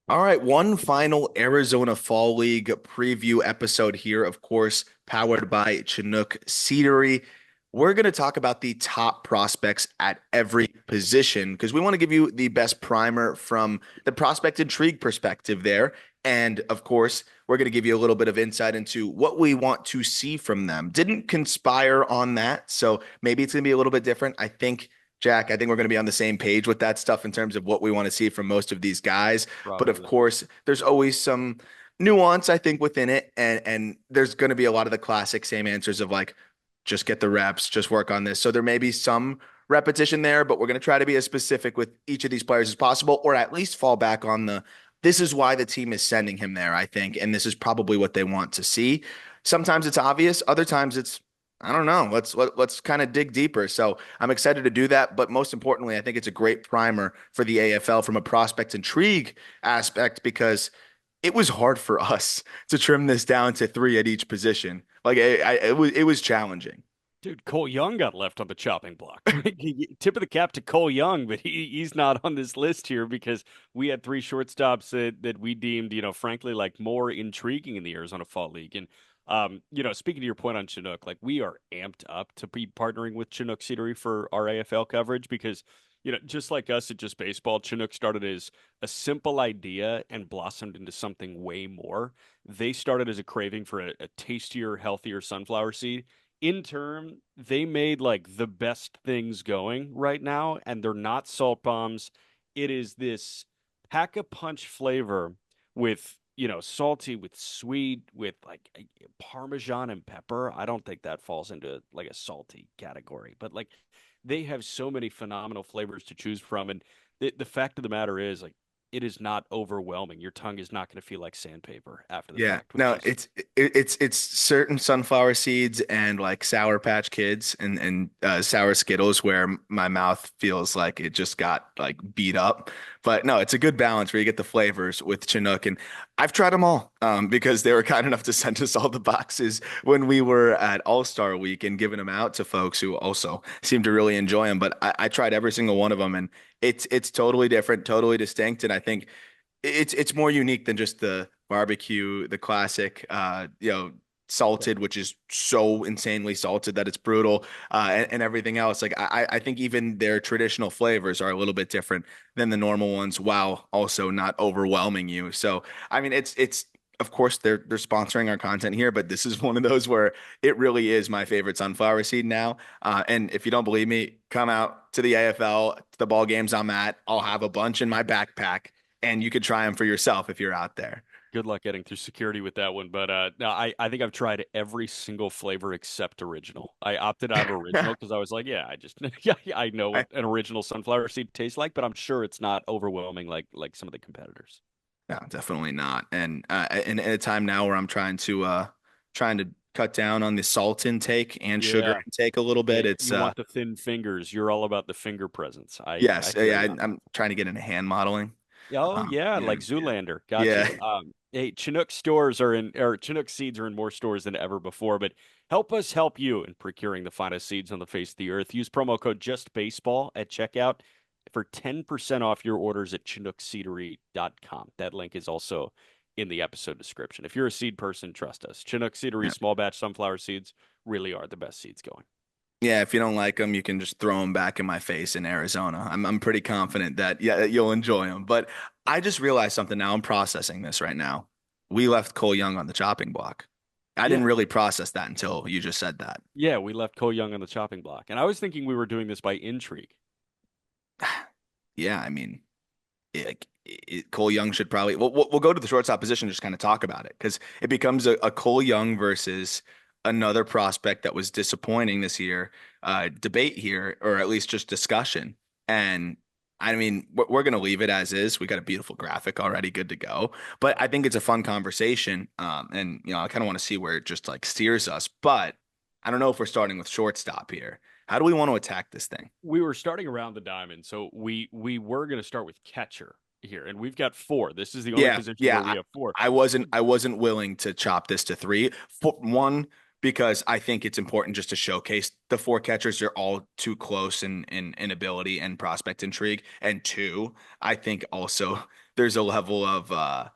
All right, one final Arizona Fall League preview episode here, of course, powered by Chinook Seedery. We're going to talk about the top prospects at every position because we want to give you the best primer from the prospect intrigue perspective there. And of course, we're going to give you a little bit of insight into what we want to see from them. Didn't conspire on that, so maybe it's going to be a little bit different. Jack, I think we're going to be on the same page with that stuff in terms of what we want to see from most of these guys. But of Probably. course, there's always some nuance, I think, within it. And there's going to be a lot of the classic same answers of like, just get the reps, just work on this. So there may be some repetition there, but we're going to try to be as specific with each of these players as possible, or at least fall back on this is why the team is sending him there, I think. And this is probably what they want to see. Sometimes it's obvious, other times it's I don't know. Let's kind of dig deeper. So I'm excited to do that. But most importantly, I think it's a great primer for the AFL from a prospect intrigue aspect because it was hard for us to trim this down to three at each position. Like it was challenging. Dude, Cole Young got left on the chopping block. Tip of the cap to Cole Young, but he's not on this list here because we had three shortstops that we deemed, frankly, like more intriguing in the Arizona Fall League. And speaking to your point on Chinook, like we are amped up to be partnering with Chinook Seedery for our AFL coverage because, just like us at Just Baseball, Chinook started as a simple idea and blossomed into something way more. They started as a craving for a tastier, healthier sunflower seed. In turn, they made like the best things going right now, and they're not salt bombs. It is this pack a punch flavor with, salty, with sweet, with like Parmesan and pepper. I don't think that falls into like a salty category, but like they have so many phenomenal flavors to choose from. And the fact of the matter is, like, it is not overwhelming. Your tongue is not going to feel like sandpaper after the Yeah, fact, which no, is it's certain sunflower seeds and like Sour Patch Kids and sour Skittles where my mouth feels like it just got like beat up. But no, it's a good balance where you get the flavors with Chinook, and I've tried them all because they were kind enough to send us all the boxes when we were at All-Star Week and giving them out to folks who also seem to really enjoy them. But I tried every single one of them, and it's totally different, totally distinct, and I think it's more unique than just the barbecue, the classic, yeah. salted, which is so insanely salted that it's brutal, and everything else. Like I think even their traditional flavors are a little bit different than the normal ones, while also not overwhelming you. So I mean, it's of course they're sponsoring our content here, but this is one of those where it really is my favorite sunflower seed now. And if you don't believe me, come out to the AFL, to the ball games I'm at. I'll have a bunch in my backpack and you could try them for yourself if you're out there. Good luck getting through security with that one. But no, I think I've tried every single flavor except original. I opted out of original because I was like, yeah, I just yeah, I know I, what an original sunflower seed tastes like, but I'm sure it's not overwhelming like some of the competitors. no, definitely not. And at a time now where I'm trying to cut down on the salt intake and sugar Yeah. intake a little Yeah, bit. It's you want the thin fingers. You're all about the finger presence. I yes, hear yeah, you on that. I'm trying to get into hand modeling. Oh yeah, Yeah, like Zoolander. Got yeah, you. Hey, Chinook stores are in, or Chinook seeds are in more stores than ever before. But help us help you in procuring the finest seeds on the face of the earth. Use promo code JustBaseball at checkout for 10% off your orders at ChinookSeedery.com. That link is also in the episode description. If you're a seed person, trust us. Chinook Seedery yeah. small batch sunflower seeds really are the best seeds going. Yeah, if you don't like them, you can just throw them back in my face in Arizona. I'm pretty confident that yeah, you'll enjoy them. But I just realized something now. I'm processing this right now. We left Cole Young on the chopping block. I Yeah. didn't really process that until you just said that. Yeah, we left Cole Young on the chopping block. And I was thinking we were doing this by intrigue. Yeah, I mean, Cole Young should probably. We'll go to the shortstop position, and just kind of talk about it because it becomes a Cole Young versus another prospect that was disappointing this year. Debate here, or at least just discussion. And I mean, we're going to leave it as is. We got a beautiful graphic already, good to go. But I think it's a fun conversation. And I kind of want to see where it just like steers us. But I don't know if we're starting with shortstop here. How do we want to attack this thing? We were starting around the diamond, so we were going to start with catcher here, and we've got four. This is the only Yeah, position yeah. where we have four. I wasn't willing to chop this to three. For one, because I think it's important just to showcase the four catchers are all too close in ability and prospect intrigue. And two, I think also there's a level of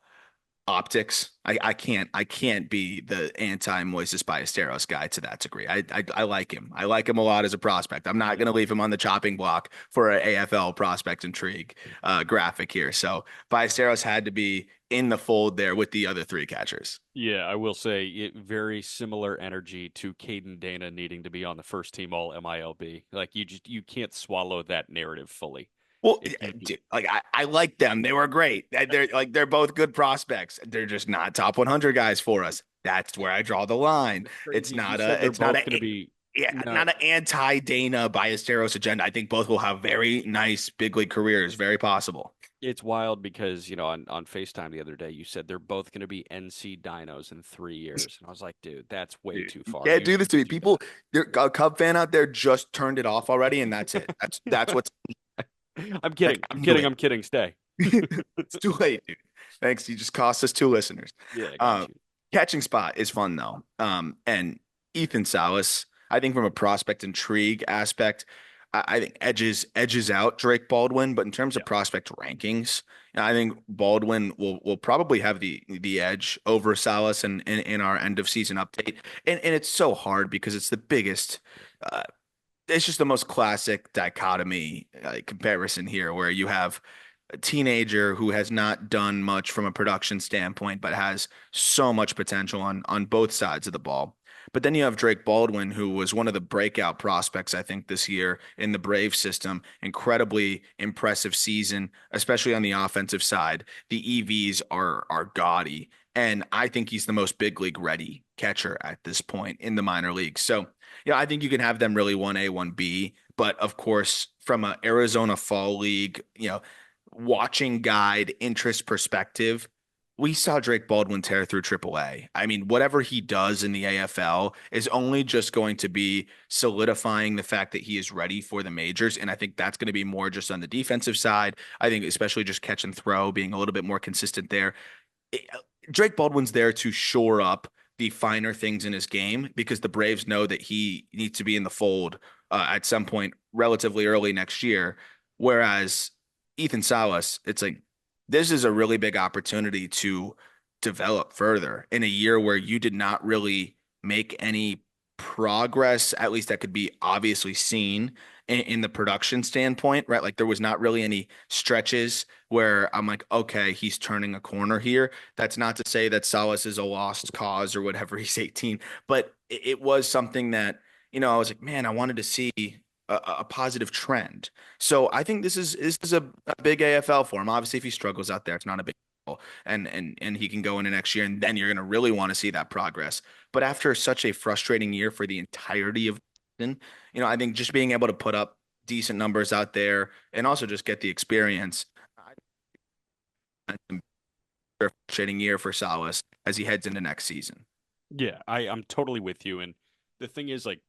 optics. I can't be the anti Moises Ballesteros guy to that degree. I like him. I like him a lot as a prospect. I'm not Yeah. going to leave him on the chopping block for an AFL prospect intrigue graphic here. So Ballesteros had to be in the fold there with the other three catchers. Yeah, I will say it very similar energy to Caden Dana needing to be on the first team all MILB. Like you can't swallow that narrative fully. Well, If you dude, like I like them. They were great. They're both good prospects. They're just not top 100 guys for us. That's where I draw the line. What's It's crazy is you not said a they're it's not both a going to be yeah, no. not an anti-Dana Ballesteros agenda. I think both will have very nice big league careers, very possible. It's wild because, on FaceTime the other day, you said they're both going to be NC Dinos in 3 years. And I was like, dude, that's way Dude, too you far. can't do You this to me. could do People, better. a Cub fan out there just turned it off already, and that's it. That's what's I'm like. kidding. I'm I'm new kidding. it. I'm kidding. Stay. It's too late, dude. Thanks. You just cost us two listeners. Yeah, I got Um, you. Catching spot is fun though. And Ethan Salas, I think from a prospect intrigue aspect, I think edges out Drake Baldwin, but in terms of Yeah. prospect rankings, I think Baldwin will probably have the edge over Salas in our end of season update. And it's so hard because it's the biggest. Uh, it's just the most classic dichotomy comparison here, where you have a teenager who has not done much from a production standpoint, but has so much potential on both sides of the ball. But then you have Drake Baldwin, who was one of the breakout prospects, I think, this year in the Brave system. Incredibly impressive season, especially on the offensive side. The EVs are gaudy. And I think he's the most big league ready catcher at this point in the minor leagues. So, I think you can have them really 1A, 1B. But of course, from an Arizona Fall League, watching guide interest perspective, we saw Drake Baldwin tear through AAA. I mean, whatever he does in the AFL is only just going to be solidifying the fact that he is ready for the majors. And I think that's going to be more just on the defensive side. I think especially just catch and throw, being a little bit more consistent there. It- Drake Baldwin's there to shore up the finer things in his game because the Braves know that he needs to be in the fold at some point relatively early next year. Whereas Ethan Salas, it's like this is a really big opportunity to develop further in a year where you did not really make any progress, at least that could be obviously seen in the production standpoint, right? Like there was not really any stretches where I'm like, okay, he's turning a corner here. That's not to say that Salas is a lost cause or whatever. He's 18, but it was something that, I was like, man, I wanted to see a positive trend. So I think this is a big AFL for him. Obviously, if he struggles out there, it's not a big deal. And he can go into next year, and then you're going to really want to see that progress. But after such a frustrating year for the entirety of the season, I think just being able to put up decent numbers out there and also just get the experience. I think it's a frustrating year for Salas as he heads into next season. Yeah, I'm totally with you. And the thing is, like,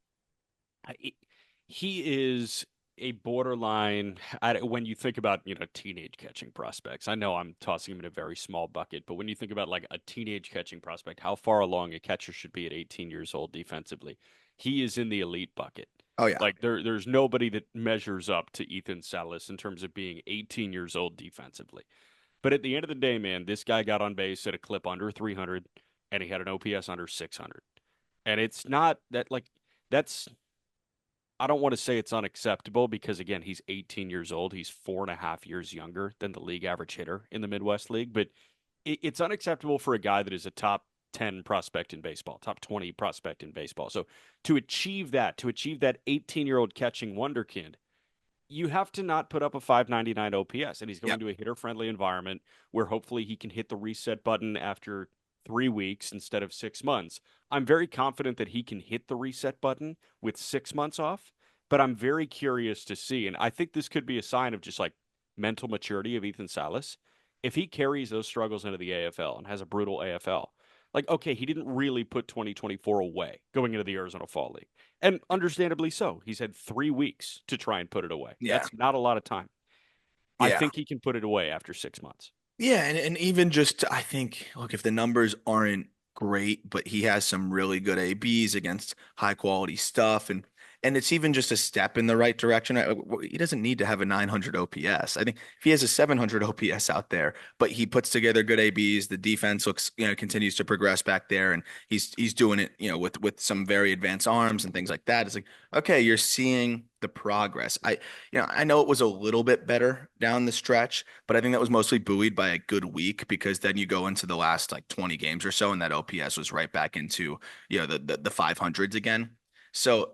I, he is a borderline. When you think about, teenage catching prospects, I know I'm tossing him in a very small bucket, but when you think about like a teenage catching prospect, how far along a catcher should be at 18 years old defensively, he is in the elite bucket. Oh yeah. Like there's nobody that measures up to Ethan Salas in terms of being 18 years old defensively. But at the end of the day, man, this guy got on base at a clip under 300 and he had an OPS under 600. And it's not that like that's I don't want to say it's unacceptable because again, he's 18 years old. He's 4.5 years younger than the league average hitter in the Midwest League, but it's unacceptable for a guy that is a top 10 prospect in baseball, top 20 prospect in baseball. So to achieve that 18-year-old catching wonderkind, you have to not put up a 599 OPS, and he's going Yep. to a hitter friendly environment where hopefully he can hit the reset button after 3 weeks instead of 6 months. I'm very confident that he can hit the reset button with 6 months off, but I'm very curious to see. And I think this could be a sign of just like mental maturity of Ethan Salas. If he carries those struggles into the AFL and has a brutal AFL, like, okay, he didn't really put 2024 away going into the Arizona Fall League. And understandably so. He's had 3 weeks to try and put it away. Yeah. That's not a lot of time. I Yeah. think he can put it away after 6 months. Yeah, and even just I think, look, if the numbers aren't great, but he has some really good ABs against high quality stuff, and And it's even just a step in the right direction. He doesn't need to have a 900 OPS. I think if he has a 700 OPS out there, but he puts together good ABs, the defense looks, continues to progress back there, and he's doing it, with some very advanced arms and things like that. It's like, okay, you're seeing the progress. I know it was a little bit better down the stretch, but I think that was mostly buoyed by a good week because then you go into the last like 20 games or so, and that OPS was right back into, the 500s again. So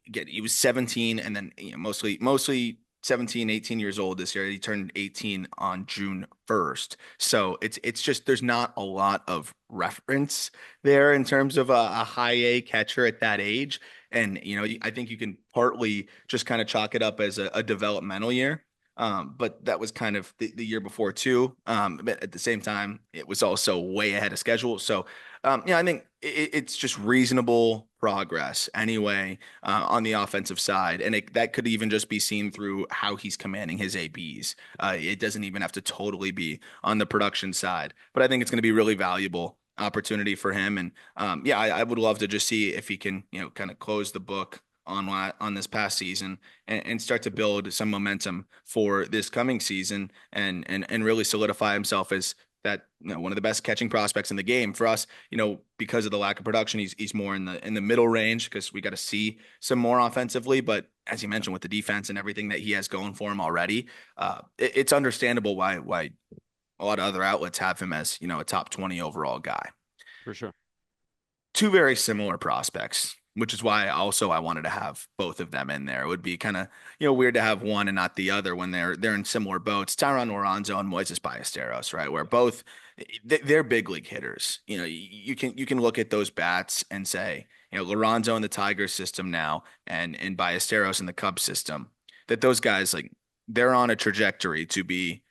again, he was 17 and then mostly 17, 18 years old this year. He turned 18 on June 1st. So it's just there's not a lot of reference there in terms of a high A catcher at that age. And I think you can partly just kind of chalk it up as a developmental year. But that was kind of the year before too. But at the same time, it was also way ahead of schedule. So I think it's just reasonable progress anyway on the offensive side, and that could even just be seen through how he's commanding his ABs. It doesn't even have to totally be on the production side, but I think it's going to be really valuable opportunity for him. And I would love to just see if he can, kind of close the book on this past season and start to build some momentum for this coming season and really solidify himself as that one of the best catching prospects in the game for us. Because of the lack of production, he's more in the middle range because we got to see some more offensively. But as you mentioned, with the defense and everything that he has going for him already, it's understandable why a lot of other outlets have him as a top 20 overall guy. For sure. Two very similar prospects, which is why also I wanted to have both of them in there. It would be kind of weird to have one and not the other when they're in similar boats. Tyron Lorenzo and Moises Ballesteros, right? Where both they're big league hitters. You can look at those bats and say, Lorenzo in the Tigers system now and Ballesteros in the Cubs system, that those guys like they're on a trajectory to be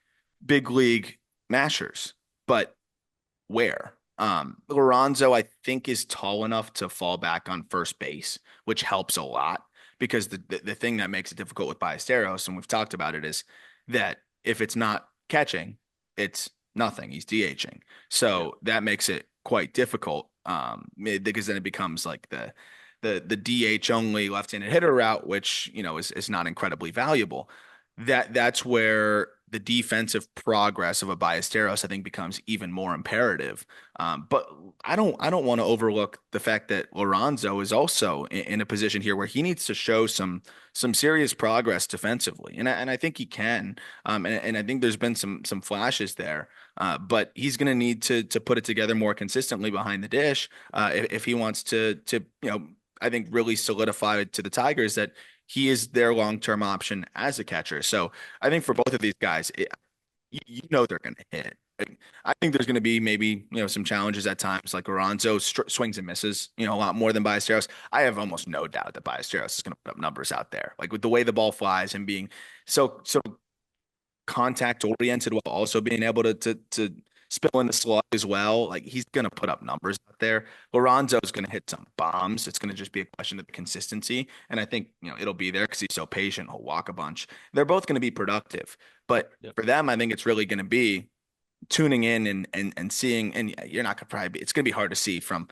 big league mashers. But where? Lorenzo, I think, is tall enough to fall back on first base, which helps a lot because the thing that makes it difficult with Ballesteros, and we've talked about it, is that if it's not catching, it's nothing. He's DHing. Yeah. So that makes it quite difficult because then it becomes like the DH only left-handed hitter route, which, is not incredibly valuable. That's where the defensive progress of a Ballesteros, I think, becomes even more imperative. But I don't want to overlook the fact that Lorenzo is also in a position here where he needs to show some serious progress defensively, and I think he can. And I think there's been some flashes there. But he's going to need to put it together more consistently behind the dish if he wants to I think really solidify to the Tigers that he is their long-term option as a catcher. So I think for both of these guys, they're going to hit. I think there's going to be maybe some challenges at times, like Lorenzo swings and misses, a lot more than Ballesteros. I have almost no doubt that Ballesteros is going to put up numbers out there, like with the way the ball flies and being so contact oriented while also being able to spill in the slug as well. Like he's gonna put up numbers out there. Lorenzo's gonna hit some bombs. It's gonna just be a question of the consistency. And I think it'll be there because he's so patient. He'll walk a bunch. They're both gonna be productive. But Yep. for them, I think it's really gonna be tuning in and seeing, and you're not gonna probably be, it's gonna be hard to see from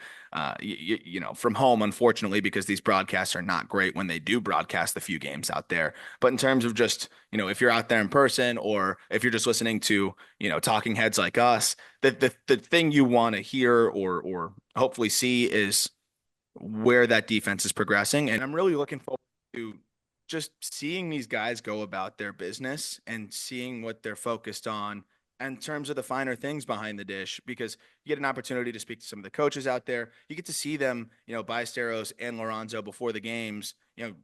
from home, unfortunately, because these broadcasts are not great when they do broadcast the few games out there. But in terms of just if you're out there in person or if you're just listening to talking heads like us, the thing you want to hear or hopefully see is where that defense is progressing. And I'm really looking forward to just seeing these guys go about their business and seeing what they're focused on in terms of the finer things behind the dish, because you get an opportunity to speak to some of the coaches out there. You get to see them, Ballesteros and Lorenzo before the games,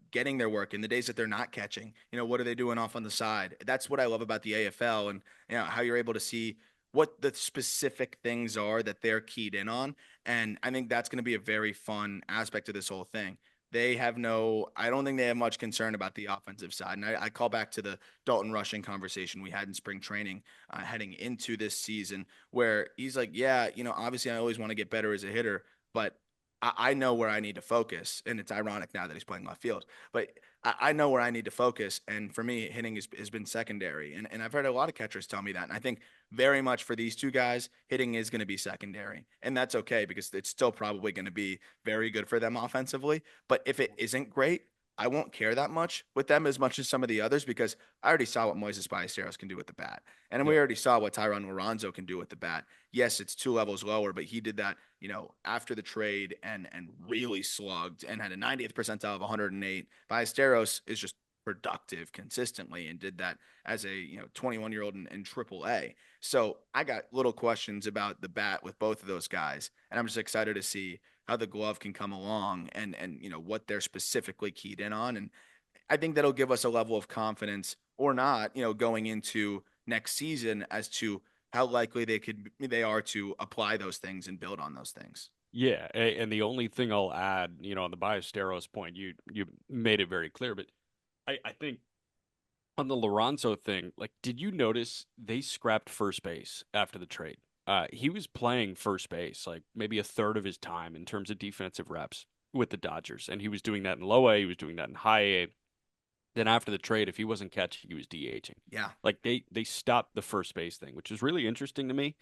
getting their work in the days that they're not catching. What are they doing off on the side? That's what I love about the AFL and how you're able to see what the specific things are that they're keyed in on. And I think that's going to be a very fun aspect of this whole thing. I don't think they have much concern about the offensive side. And I call back to the Dalton Rushing conversation we had in spring training heading into this season, where he's like, yeah, obviously I always want to get better as a hitter, but I know where I need to focus. And it's ironic now that he's playing left field, but I know where I need to focus. And for me, hitting has been secondary. And I've heard a lot of catchers tell me that. And I think very much for these two guys, hitting is going to be secondary. And that's okay because it's still probably going to be very good for them offensively. But if it isn't great, I won't care that much as some of the others because I already saw what Moises Ballesteros can do with the bat. And then we Yep. already saw what Tyron Lorenzo can do with the bat. Yes, it's two levels lower, but he did that, after the trade and really slugged and had a 90th percentile of 108. Ballesteros is just productive consistently and did that as a 21-year-old in triple A. So I got little questions about the bat with both of those guys, and I'm just excited to see how the glove can come along and what they're specifically keyed in on. And I think that'll give us a level of confidence or not, going into next season as to how likely they are to apply those things and build on those things. Yeah, and the only thing I'll add, on the Ballesteros point, you made it very clear, but I think on the Lorenzo thing, like, did you notice they scrapped first base after the trade? He was playing first base like maybe a third of his time in terms of defensive reps with the Dodgers, and he was doing that in low A, he was doing that in high A. Then after the trade, if he wasn't catching, he was DHing. Yeah. Like they stopped the first base thing, which is really interesting to me.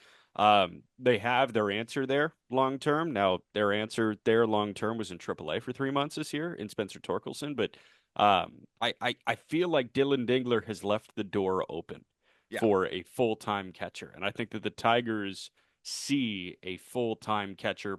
They have their answer there long term. Now their answer there long term was in AAA for 3 months this year in Spencer Torkelson, but I feel like Dylan Dingler has left the door open Yeah. for a full time catcher, and I think that the Tigers see a full time catcher,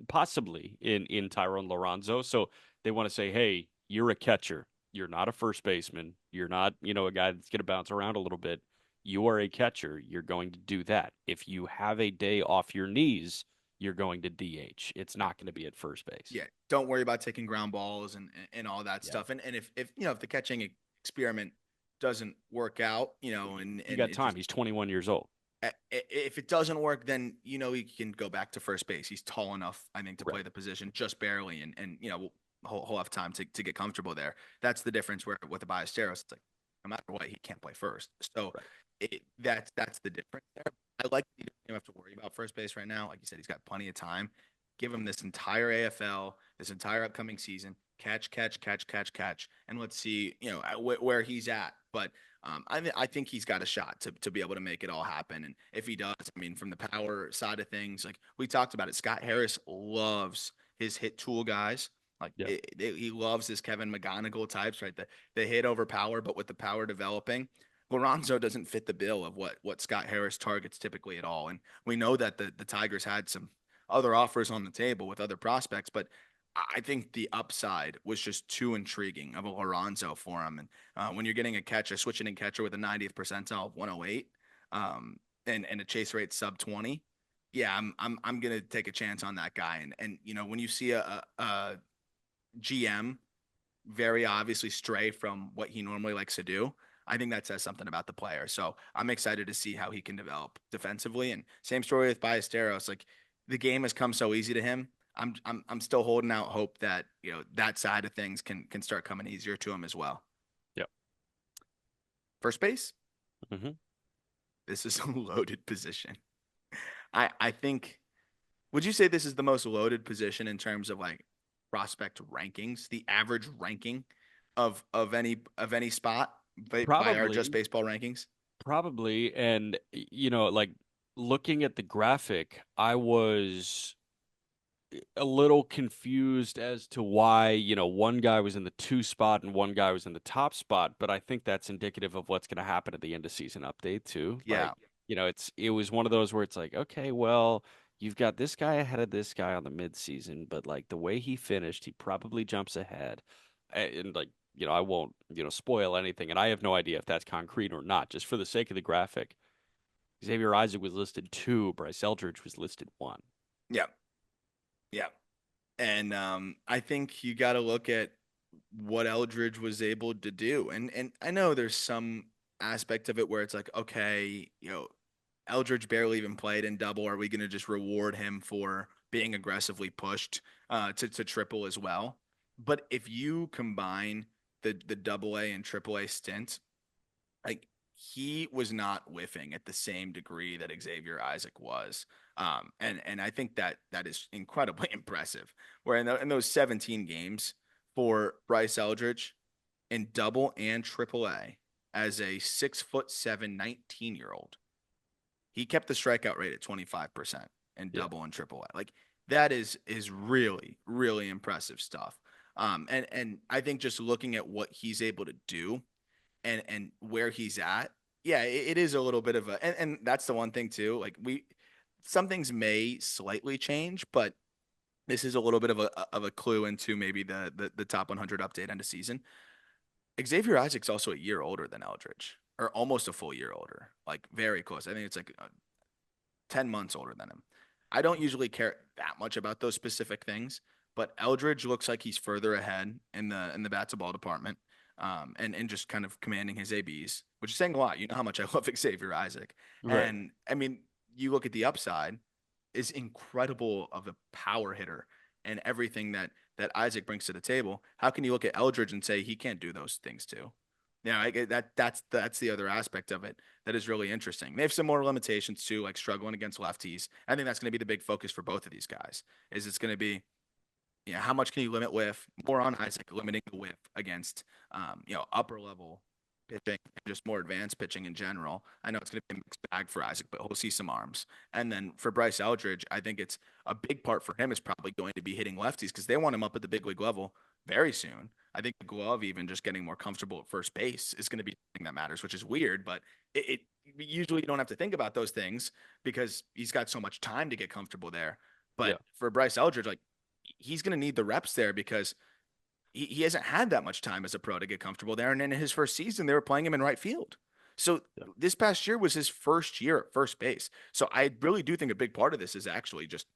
possibly in Tyrone Lorenzo. So they want to say, hey, you're a catcher. You're not a first baseman. You're not, a guy that's going to bounce around a little bit. You are a catcher. You're going to do that. If you have a day off your knees, you're going to DH. It's not going to be at first base. Yeah. Don't worry about taking ground balls and all that Yeah. stuff. And if the catching experiment doesn't work out, You and got it time. just He's 21 years old. if it doesn't work, then he can go back to first base. He's tall enough, I think, to Right. play the position just barely, and he'll have time to get comfortable there. That's the difference. Where with the Ballesteros, it's like no matter what, he can't play first. So Right. that's the difference there. I like that you don't have to worry about first base right now. Like you said, he's got plenty of time. Give him this entire AFL, this entire upcoming season. Catch, catch, catch, catch, catch, and let's see, where he's at. But I think he's got a shot to be able to make it all happen. And if he does, I mean, from the power side of things, like we talked about it, Scott Harris loves his hit tool guys. Like Yeah. he loves his Kevin McGonigal types, right? The hit over power, but with the power developing. Lorenzo doesn't fit the bill of what Scott Harris targets typically at all. And we know that the Tigers had some other offers on the table with other prospects, but I think the upside was just too intriguing of a Lorenzo for him. And when you're getting a catcher, switching in catcher with a 90th percentile of 108, and a chase rate sub 20, yeah, I'm gonna take a chance on that guy. And when you see a GM very obviously stray from what he normally likes to do, I think that says something about the player. So I'm excited to see how he can develop defensively. And same story with Ballesteros. Like the game has come so easy to him. I'm still holding out hope that that side of things can start coming easier to him as well. Yep. First base, Hmm. this is a loaded position. I think. Would you say this is the most loaded position in terms of like prospect rankings, the average ranking of any spot by our just Probably, baseball rankings? probably. And, like looking at the graphic, I was a little confused as to why, one guy was in the two spot and one guy was in the top spot, but I think that's indicative of what's going to happen at the end of season update too. Yeah, Like, it was one of those where it's like, okay, well, you've got this guy ahead of this guy on the midseason, but like the way he finished, he probably jumps ahead. And like, I won't, spoil anything, and I have no idea if that's concrete or not, just for the sake of the graphic. Xavier Isaac was listed 2, Bryce Eldridge was listed 1. yeah, yeah. And I think you got to look at what Eldridge was able to do. And I know there's some aspect of it where it's like, okay, Eldridge barely even played in double. Are we going to just reward him for being aggressively pushed to triple as well? But if you combine the double A and triple A stint, like he was not whiffing at the same degree that Xavier Isaac was. And I think that is incredibly impressive. Where in those 17 games for Bryce Eldridge in double and triple A as a 6'7", 19-year-old, he kept the strikeout rate at 25% in Yeah. double and triple A. Like that is really, really impressive stuff. And I think just looking at what he's able to do and where he's at, yeah, it is a little bit of a and that's the one thing too. Like some things may slightly change, but this is a little bit of a clue into maybe the top 100 update end of season. Xavier Isaac's also a year older than Eldridge, or almost a full year older, like very close. I think it's like 10 months older than him. I don't usually care that much about those specific things, but Eldridge looks like he's further ahead in the bat to ball department, and just kind of commanding his ABs, which is saying a lot. You know how much I love Xavier Isaac, Right. and I mean, you look at the upside, is incredible of a power hitter and everything that Isaac brings to the table. How can you look at Eldridge and say he can't do those things too? Yeah, that's the other aspect of it that is really interesting. They have some more limitations too, like struggling against lefties. I think that's going to be the big focus for both of these guys. Is it's going to be, how much can you limit with more on Isaac, limiting the whip against, upper level pitching and just more advanced pitching in general. I know it's going to be a mixed bag for Isaac, but he'll see some arms. And then for Bryce Eldridge, I think it's a big part for him is probably going to be hitting lefties because they want him up at the big league level very soon. I think the glove, even just getting more comfortable at first base, is going to be something that matters, which is weird, but it usually you don't have to think about those things because he's got so much time to get comfortable there. Yeah. But for Bryce Eldridge, like he's going to need the reps there because he hasn't had that much time as a pro to get comfortable there. And in his first season, they were playing him in right field. So Yeah. this past year was his first year at first base. So I really do think a big part of this is actually just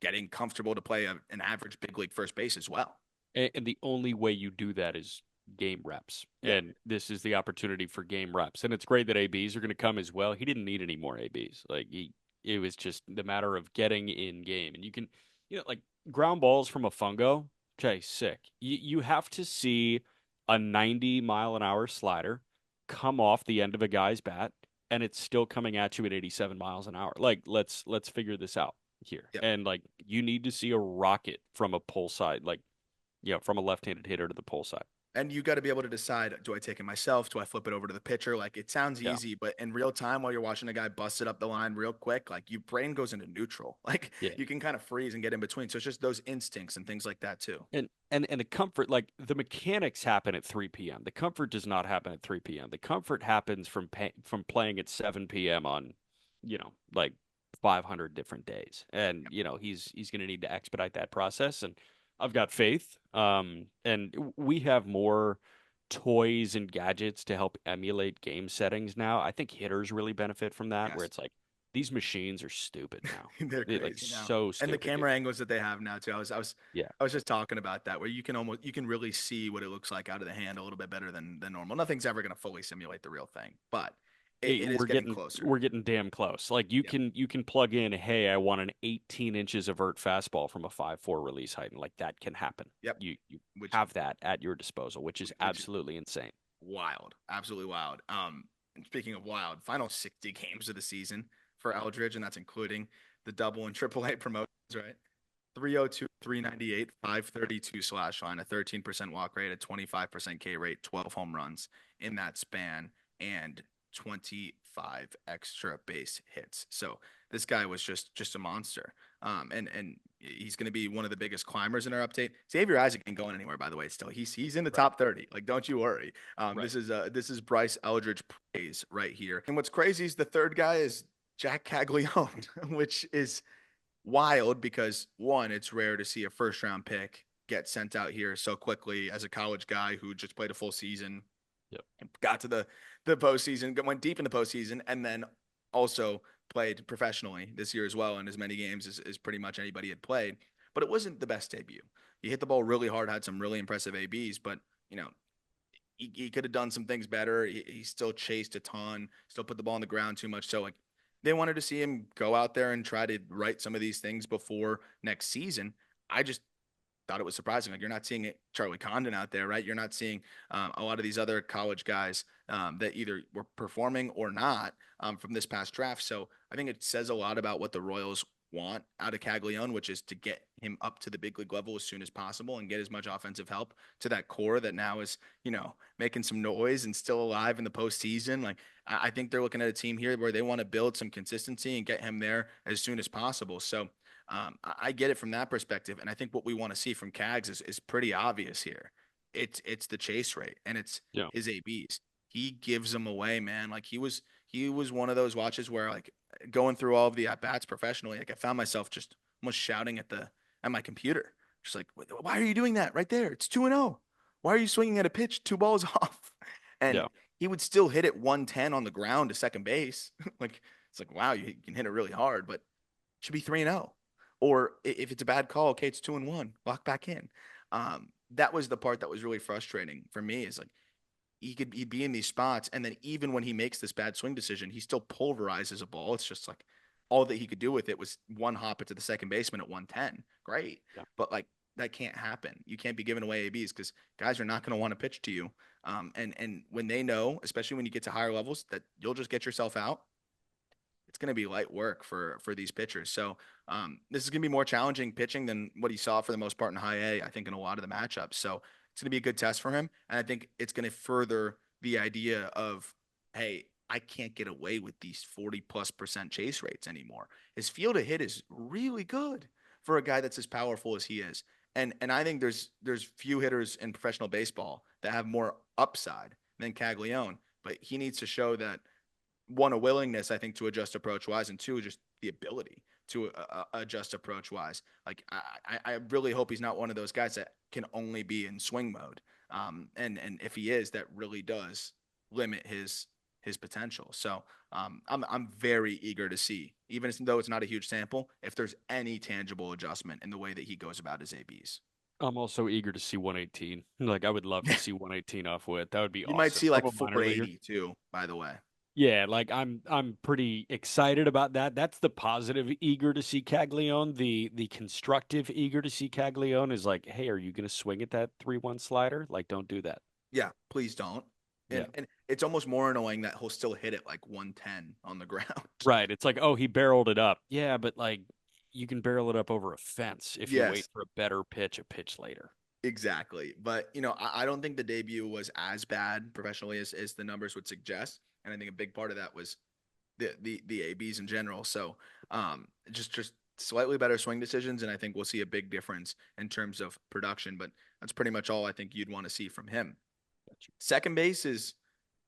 getting comfortable to play an average big league first base as well. And the only way you do that is game reps. Yeah. And this is the opportunity for game reps. And it's great that ABs are going to come as well. He didn't need any more ABs. It was just the matter of getting in game. And you can, like ground balls from a fungo. Okay, sick. You have to see a 90-mile-an-hour slider come off the end of a guy's bat, and it's still coming at you at 87 miles an hour. Like, let's figure this out here. Yep. And like you need to see a rocket from a pull side, like from a left-handed hitter to the pull side. And you got to be able to decide, do I take it myself? Do I flip it over to the pitcher? Like it sounds Yeah, easy, but in real time, while you're watching a guy bust it up the line real quick, like your brain goes into neutral. Like yeah. you can kind of freeze and get in between. So it's just those instincts and things like that too. And the comfort, like the mechanics happen at 3 p.m. The comfort does not happen at 3 p.m. The comfort happens from playing at 7 p.m. on, like 500 different days. And he's going to need to expedite that process. And I've got faith. And we have more toys and gadgets to help emulate game settings now. I think hitters really benefit from that, where Yes. it's like these machines are stupid now. They're They're like crazy now. so And the stupid, dude. camera angles that they have now too. Yeah. I was just talking about that where you can really see what it looks like out of the hand a little bit better than normal. Nothing's ever going to fully simulate the real thing, but Hey, it is getting closer. we're getting damn close. Like Yep. you can plug in, hey, I want an 18 inches of vert fastball from a 5'4" release height, and like that can happen. Yep. You Which have that at your disposal, which is which is absolutely insane. wild. Absolutely wild. And speaking of wild, final 60 games of the season for Eldridge, and that's including the double and triple A promotions, right? 302, 398, 532 slash line, a 13% walk rate, a 25% K rate, 12 home runs in that span, and 25 extra base hits. So this guy was just a monster. And he's going to be one of the biggest climbers in our update. Xavier Isaac ain't going anywhere, by the way. Still, he's in the Right. top 30. Like, don't you worry. Right. This is Bryce Eldridge praise right here. And what's crazy is the third guy is Jack Caglione, which is wild because one, it's rare to see a first round pick get sent out here so quickly as a college guy who just played a full season, Yep. got to the postseason, went deep in the postseason, and then also played professionally this year as well in as many games as pretty much anybody had played. But it wasn't the best debut. He hit the ball really hard, had some really impressive ABs, but he could have done some things better. He still chased a ton, still put the ball on the ground too much. So like they wanted to see him go out there and try to right some of these things before next season. I just thought it was surprising. Like you're not seeing it, Charlie Condon out there, right? You're not seeing a lot of these other college guys that either were performing or not from this past draft. So I think it says a lot about what the Royals want out of Caglione, which is to get him up to the big league level as soon as possible and get as much offensive help to that core that now is, making some noise and still alive in the postseason. Like I think they're looking at a team here where they want to build some consistency and get him there as soon as possible. So I get it from that perspective, and I think what we want to see from Cags is pretty obvious here. It's the chase rate and it's Yeah. his ABs. He gives them away, man. Like he was one of those watches where like going through all of the at bats professionally, like I found myself just almost shouting at my computer, just like, why are you doing that right there? It's 2-0. Why are you swinging at a pitch 2 balls off? And Yeah. he would still hit it 110 on the ground to second base. Like it's like, wow, you can hit it really hard, but it should be 3-0. Or if it's a bad call, okay, it's 2-1, lock back in. That was the part that was really frustrating for me is like he'd be in these spots, and then even when he makes this bad swing decision, he still pulverizes a ball. It's just like all that he could do with it was one hop it to the second baseman at 110. Great. Yeah. But like that can't happen. You can't be giving away ABs because guys are not going to want to pitch to you. And when they know, especially when you get to higher levels, that you'll just get yourself out, it's going to be light work for these pitchers. So this is going to be more challenging pitching than what he saw for the most part in high A, I think, in a lot of the matchups. So it's going to be a good test for him. And I think it's going to further the idea of, hey, I can't get away with these 40+% chase rates anymore. His field of hit is really good for a guy that's as powerful as he is. And I think there's few hitters in professional baseball that have more upside than Caglione, but he needs to show that one, a willingness, I think, to adjust approach wise, and two, just the ability to adjust approach wise. Like I really hope he's not one of those guys that can only be in swing mode. And if he is, that really does limit his potential. So I'm very eager to see, even though it's not a huge sample, if there's any tangible adjustment in the way that he goes about his ABs. I'm also eager to see 118. Like I would love to see 118 off with. That would be You might awesome see from like a minor leaguer. 480 too, by the way. Yeah, like I'm pretty excited about that. That's the positive eager to see Caglione. The constructive eager to see Caglione is like, hey, are you gonna swing at that 3-1 slider? Like, don't do that. Yeah, please don't. Yeah. And it's almost more annoying that he'll still hit it like 110 on the ground. Right. It's like, oh, he barreled it up. Yeah, but like you can barrel it up over a fence if you wait Yes, for a better pitch, a pitch later. exactly. But I don't think the debut was as bad professionally as the numbers would suggest. And I think a big part of that was the ABs in general. So just slightly better swing decisions, and I think we'll see a big difference in terms of production. But that's pretty much all I think you'd want to see from him. Second base is,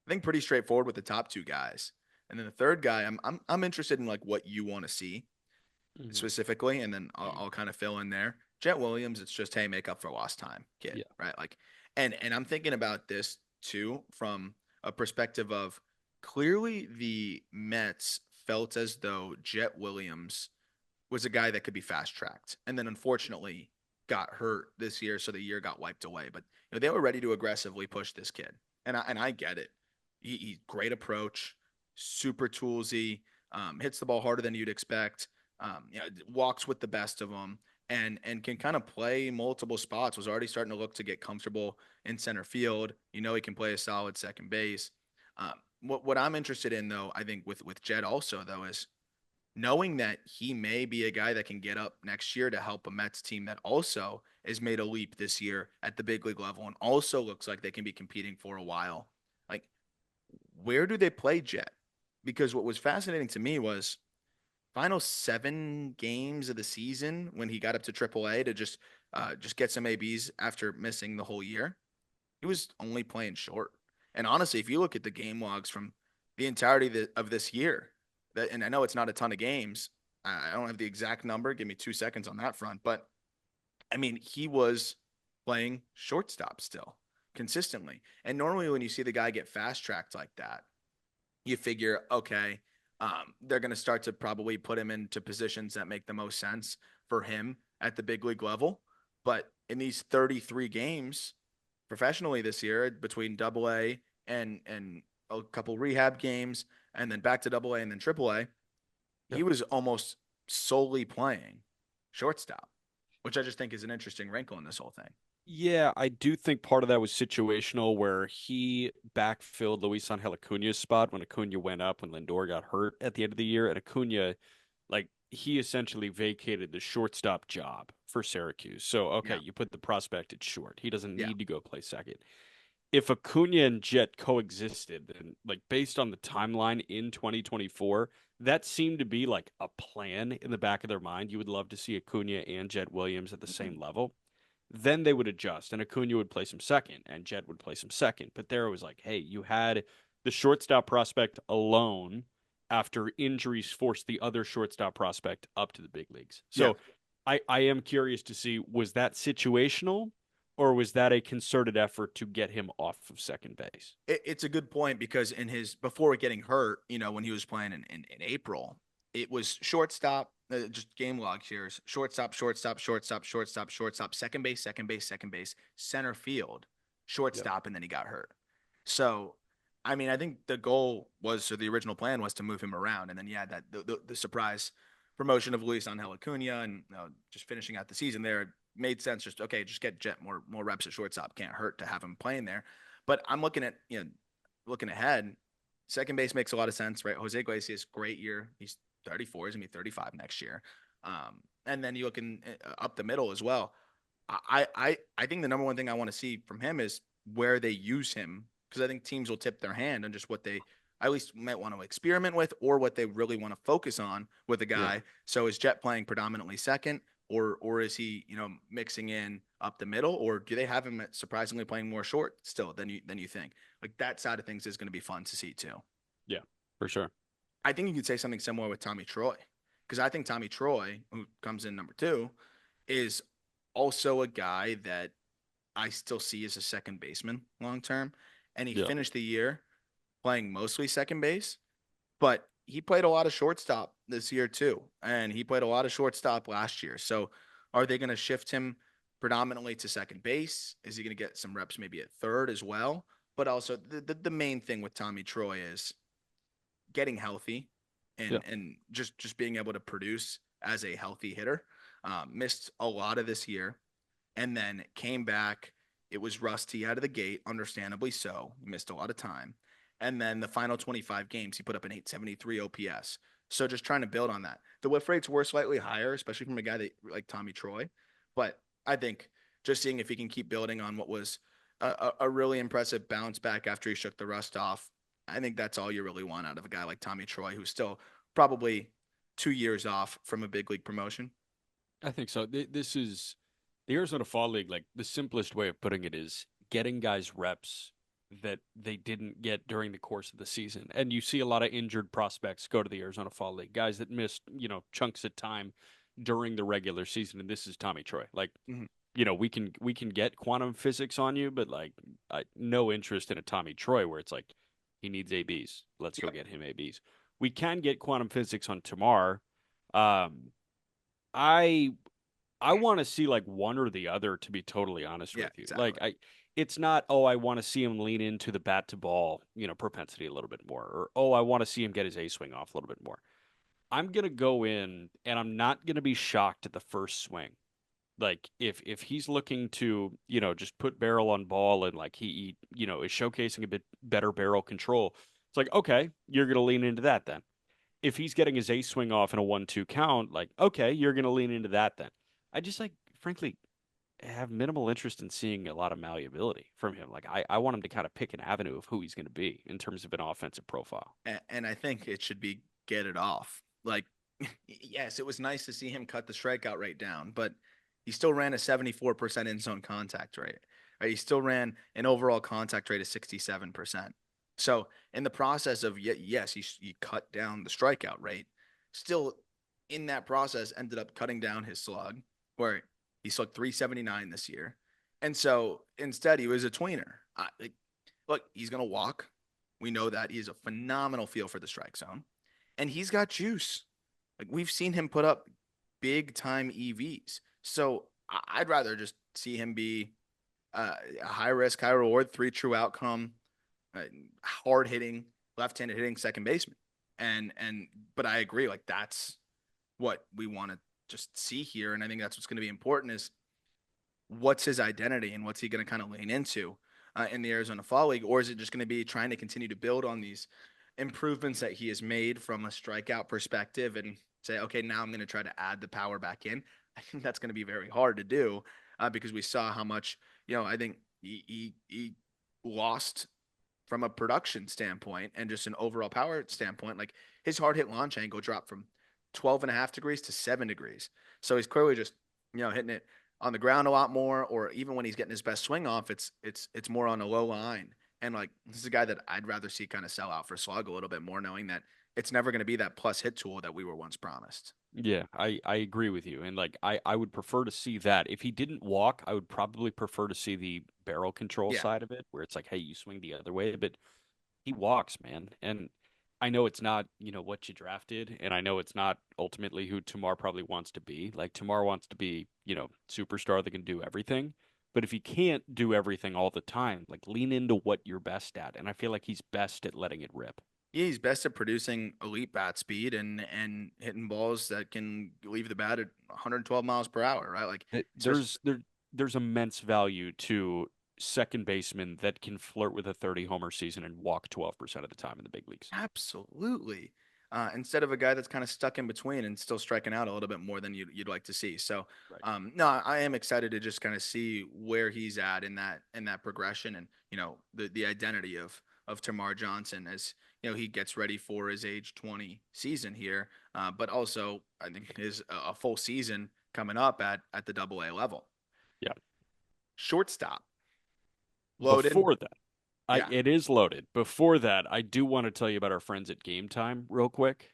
I think, pretty straightforward with the top two guys. And then the third guy, I'm interested in like what you want to see Mhm. specifically, and then I'll kind of fill in there. Jet Williams, it's just, hey, make up for lost time, kid, Yeah. right? Like, and I'm thinking about this too from a perspective of clearly the Mets felt as though Jet Williams was a guy that could be fast tracked, and then unfortunately got hurt this year, so the year got wiped away. But they were ready to aggressively push this kid, and I get it. He great approach, super toolsy, hits the ball harder than you'd expect. Walks with the best of them, and can kind of play multiple spots. Was already starting to look to get comfortable in center field. He can play a solid second base. What I'm interested in though, I think with Jed also though is knowing that he may be a guy that can get up next year to help a Mets team that also has made a leap this year at the big league level and also looks like they can be competing for a while. Like, where do they play Jet? Because what was fascinating to me was final 7 games of the season when he got up to AAA to just get some ABs after missing the whole year. He was only playing short. And honestly, if you look at the game logs from the entirety of this year, and I know it's not a ton of games. I don't have the exact number. Give me 2 seconds on that front. But I mean, he was playing shortstop still consistently. And normally, when you see the guy get fast tracked like that, you figure, okay, they're going to start to probably put him into positions that make the most sense for him at the big league level. But in these 33 games professionally this year, between Double A and a couple rehab games, and then back to Double A and then Triple A, Yeah. he was almost solely playing shortstop, which I just think is an interesting wrinkle in this whole thing. Yeah, I do think part of that was situational where he backfilled Luis Angel Acuna's spot when Acuna went up when Lindor got hurt at the end of the year. And Acuna, like, he essentially vacated the shortstop job for Syracuse. So, okay, Yeah, you put the prospect at short. He doesn't yeah, need to go play second. if Acuna and Jet coexisted, and like based on the timeline in 2024, that seemed to be like a plan in the back of their mind. You would love to see Acuna and Jet Williams at the same level. Then they would adjust, and Acuna would place him second, and Jet would place him second. But there it was like, hey, you had the shortstop prospect alone after injuries forced the other shortstop prospect up to the big leagues. Yeah. So I am curious to see, was that situational, or was that a concerted effort to get him off of second base? It's a good point because in his before getting hurt, when he was playing in April, it was shortstop, just game log here, shortstop, shortstop, shortstop, shortstop, shortstop, second base, second base, second base, center field, Yep. shortstop, and then he got hurt. So, I mean, I think the goal was, or the original plan was to move him around, and then yeah, that the surprise promotion of Luis Angel Acuna and just finishing out the season there made sense. Just okay, just get Jet more reps at shortstop. Can't hurt to have him playing there. But I'm looking at looking ahead. Second base makes a lot of sense, right? Jose Iglesias, great year. He's 34. He's gonna be 35 next year. And then you look up the middle as well. I think the number one thing I want to see from him is where they use him, because I think teams will tip their hand on just what they at least might want to experiment with or what they really want to focus on with a Yeah. guy. So is Jet playing predominantly second, or is he mixing in up the middle, or do they have him surprisingly playing more short still than you think? Like that side of things is going to be fun to see too. Yeah, for sure. I think you could say something similar with Tommy Troy, because I think Tommy Troy, who comes in number two, is also a guy that I still see as a second baseman long term. And he Yeah. finished the year playing mostly second base, but he played a lot of shortstop this year too. And he played a lot of shortstop last year. So are they going to shift him predominantly to second base? Is he going to get some reps maybe at third as well? But also the main thing with Tommy Troy is getting healthy Yeah. and just being able to produce as a healthy hitter. Missed a lot of this year and then came back. It was rusty out of the gate, understandably so. He missed a lot of time. And then the final 25 games, he put up an 873 OPS. So just trying to build on that. The whiff rates were slightly higher, especially from a guy that like Tommy Troy. But I think just seeing if he can keep building on what was a really impressive bounce back after he shook the rust off, I think that's all you really want out of a guy like Tommy Troy, who's still probably 2 years off from a big league promotion. I think so. This is the Arizona Fall League. Like the simplest way of putting it is getting guys reps that they didn't get during the course of the season. And you see a lot of injured prospects go to the Arizona Fall League, guys that missed, chunks of time during the regular season. And this is Tommy Troy. Like, Mm-hmm. we can get quantum physics on you, but like no interest in a Tommy Troy where it's like he needs ABs. Let's go Yep. get him ABs. We can get quantum physics on Tamar. Um, I I want to see like one or the other, to be totally honest Yeah, with you. Like exactly. it's not, oh, I want to see him lean into the bat to ball, propensity a little bit more, or oh, I want to see him get his A swing off a little bit more. I'm gonna go in and I'm not gonna be shocked at the first swing. Like if he's looking to, just put barrel on ball and like he is showcasing a bit better barrel control, it's like, okay, you're gonna lean into that then. If he's getting his ace swing off in a 1-2 count, like, okay, you're going to lean into that then. I just like, frankly, have minimal interest in seeing a lot of malleability from him. Like, I want him to kind of pick an avenue of who he's going to be in terms of an offensive profile. And I think it should be get it off. Like, yes, it was nice to see him cut the strikeout rate down, but he still ran a 74% in zone contact rate. Right? He still ran an overall contact rate of 67%. So, in the process of, yes, he cut down the strikeout rate, still in that process ended up cutting down his slug, where he slugged 379 this year. And so instead, he was a tweener. Like, look, he's going to walk. We know that he has a phenomenal feel for the strike zone, and he's got juice. Like we've seen him put up big time EVs. So I'd rather just see him be a high risk, high reward, three true outcome, uh, hard hitting, left handed hitting second baseman. But I agree, like that's what we want to just see here, and I think that's what's going to be important is what's his identity and what's he going to kind of lean into in the Arizona Fall League, or is it just going to be trying to continue to build on these improvements that he has made from a strikeout perspective and say, okay, now I'm going to try to add the power back in? I think that's going to be very hard to do because we saw how much, I think he lost from a production standpoint and just an overall power standpoint. Like his hard hit launch angle dropped from 12.5 degrees to 7 degrees. So he's clearly just, hitting it on the ground a lot more, or even when he's getting his best swing off, it's more on a low line. And like this is a guy that I'd rather see kind of sell out for slug a little bit more, knowing that it's never going to be that plus hit tool that we were once promised. Yeah, I agree with you. And like I would prefer to see that. If he didn't walk, I would probably prefer to see the barrel control Yeah. side of it, where it's like, hey, you swing the other way. But he walks, man. And I know it's not, what you drafted, and I know it's not ultimately who Tamar probably wants to be. Like Tamar wants to be, superstar that can do everything. But if he can't do everything all the time, like lean into what you're best at. And I feel like he's best at letting it rip. Yeah, he's best at producing elite bat speed and hitting balls that can leave the bat at 112 miles per hour, right? Like, It, especially there's immense value to second basemen that can flirt with a 30 homer season and walk 12% of the time in the big leagues. absolutely. Instead of a guy that's kind of stuck in between and still striking out a little bit more than you'd like to see. So, Right. no, I am excited to just kind of see where he's at in that progression and the identity of Tamar Johnson as he gets ready for his age 20 season here, but also I think is a full season coming up at the Double A level. Yeah. Shortstop loaded, Before that, yeah. it is loaded. Before that, I do want to tell you about our friends at Game Time real quick,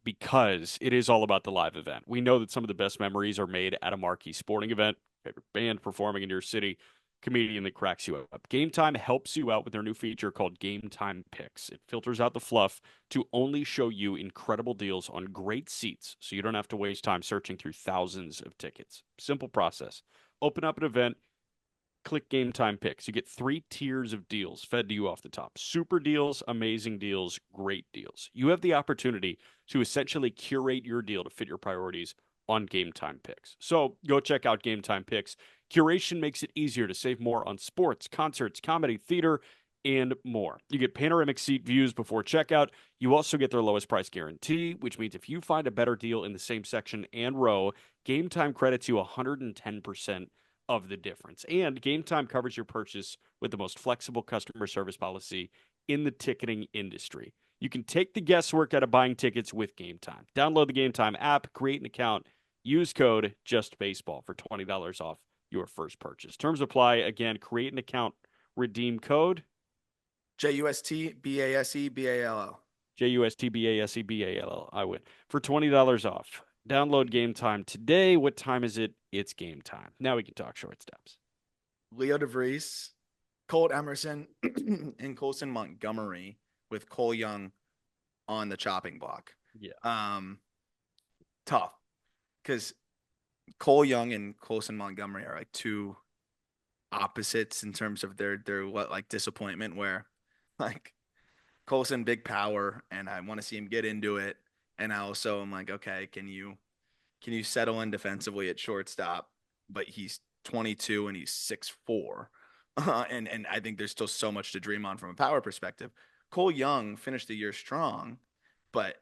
because it is all about the live event. We know that some of the best memories are made at a marquee sporting event, favorite band performing in your city, comedian that cracks you up. Game Time helps you out with their new feature called Game Time Picks. It filters out the fluff to only show you incredible deals on great seats, so you don't have to waste time searching through thousands of tickets. Simple process. Open up an event, click Game Time Picks. You get 3 tiers of deals fed to you off the top: super deals, amazing deals, great deals. You have the opportunity to essentially curate your deal to fit your priorities on Game Time Picks. So go check out Game Time Picks. Curation makes it easier to save more on sports, concerts, comedy, theater, and more. You get panoramic seat views before checkout. You also get their lowest price guarantee, which means if you find a better deal in the same section and row, Game Time credits you 110% of the difference. And Game Time covers your purchase with the most flexible customer service policy in the ticketing industry. You can take the guesswork out of buying tickets with Game Time. Download the Game Time app, create an account, use code JustBaseball for $20 off your first purchase. Terms apply. Again, create an account, redeem code JUSTBASEBALL. JUSTBASEBALL. I win for $20 off. Download Game Time today. What time is it? It's game time. Now we can talk shortstops. Leo DeVries, Colt Emerson, and Colson Montgomery with Cole Young on the chopping block. Yeah. Um, Tough because Cole Young and Colson Montgomery are like two opposites in terms of their what like disappointment. Where like Colson big power, and I want to see him get into it, and I also am like, okay, can you settle in defensively at shortstop? But he's 22 and he's 6'4". And I think there's still so much to dream on from a power perspective. Cole Young finished the year strong, but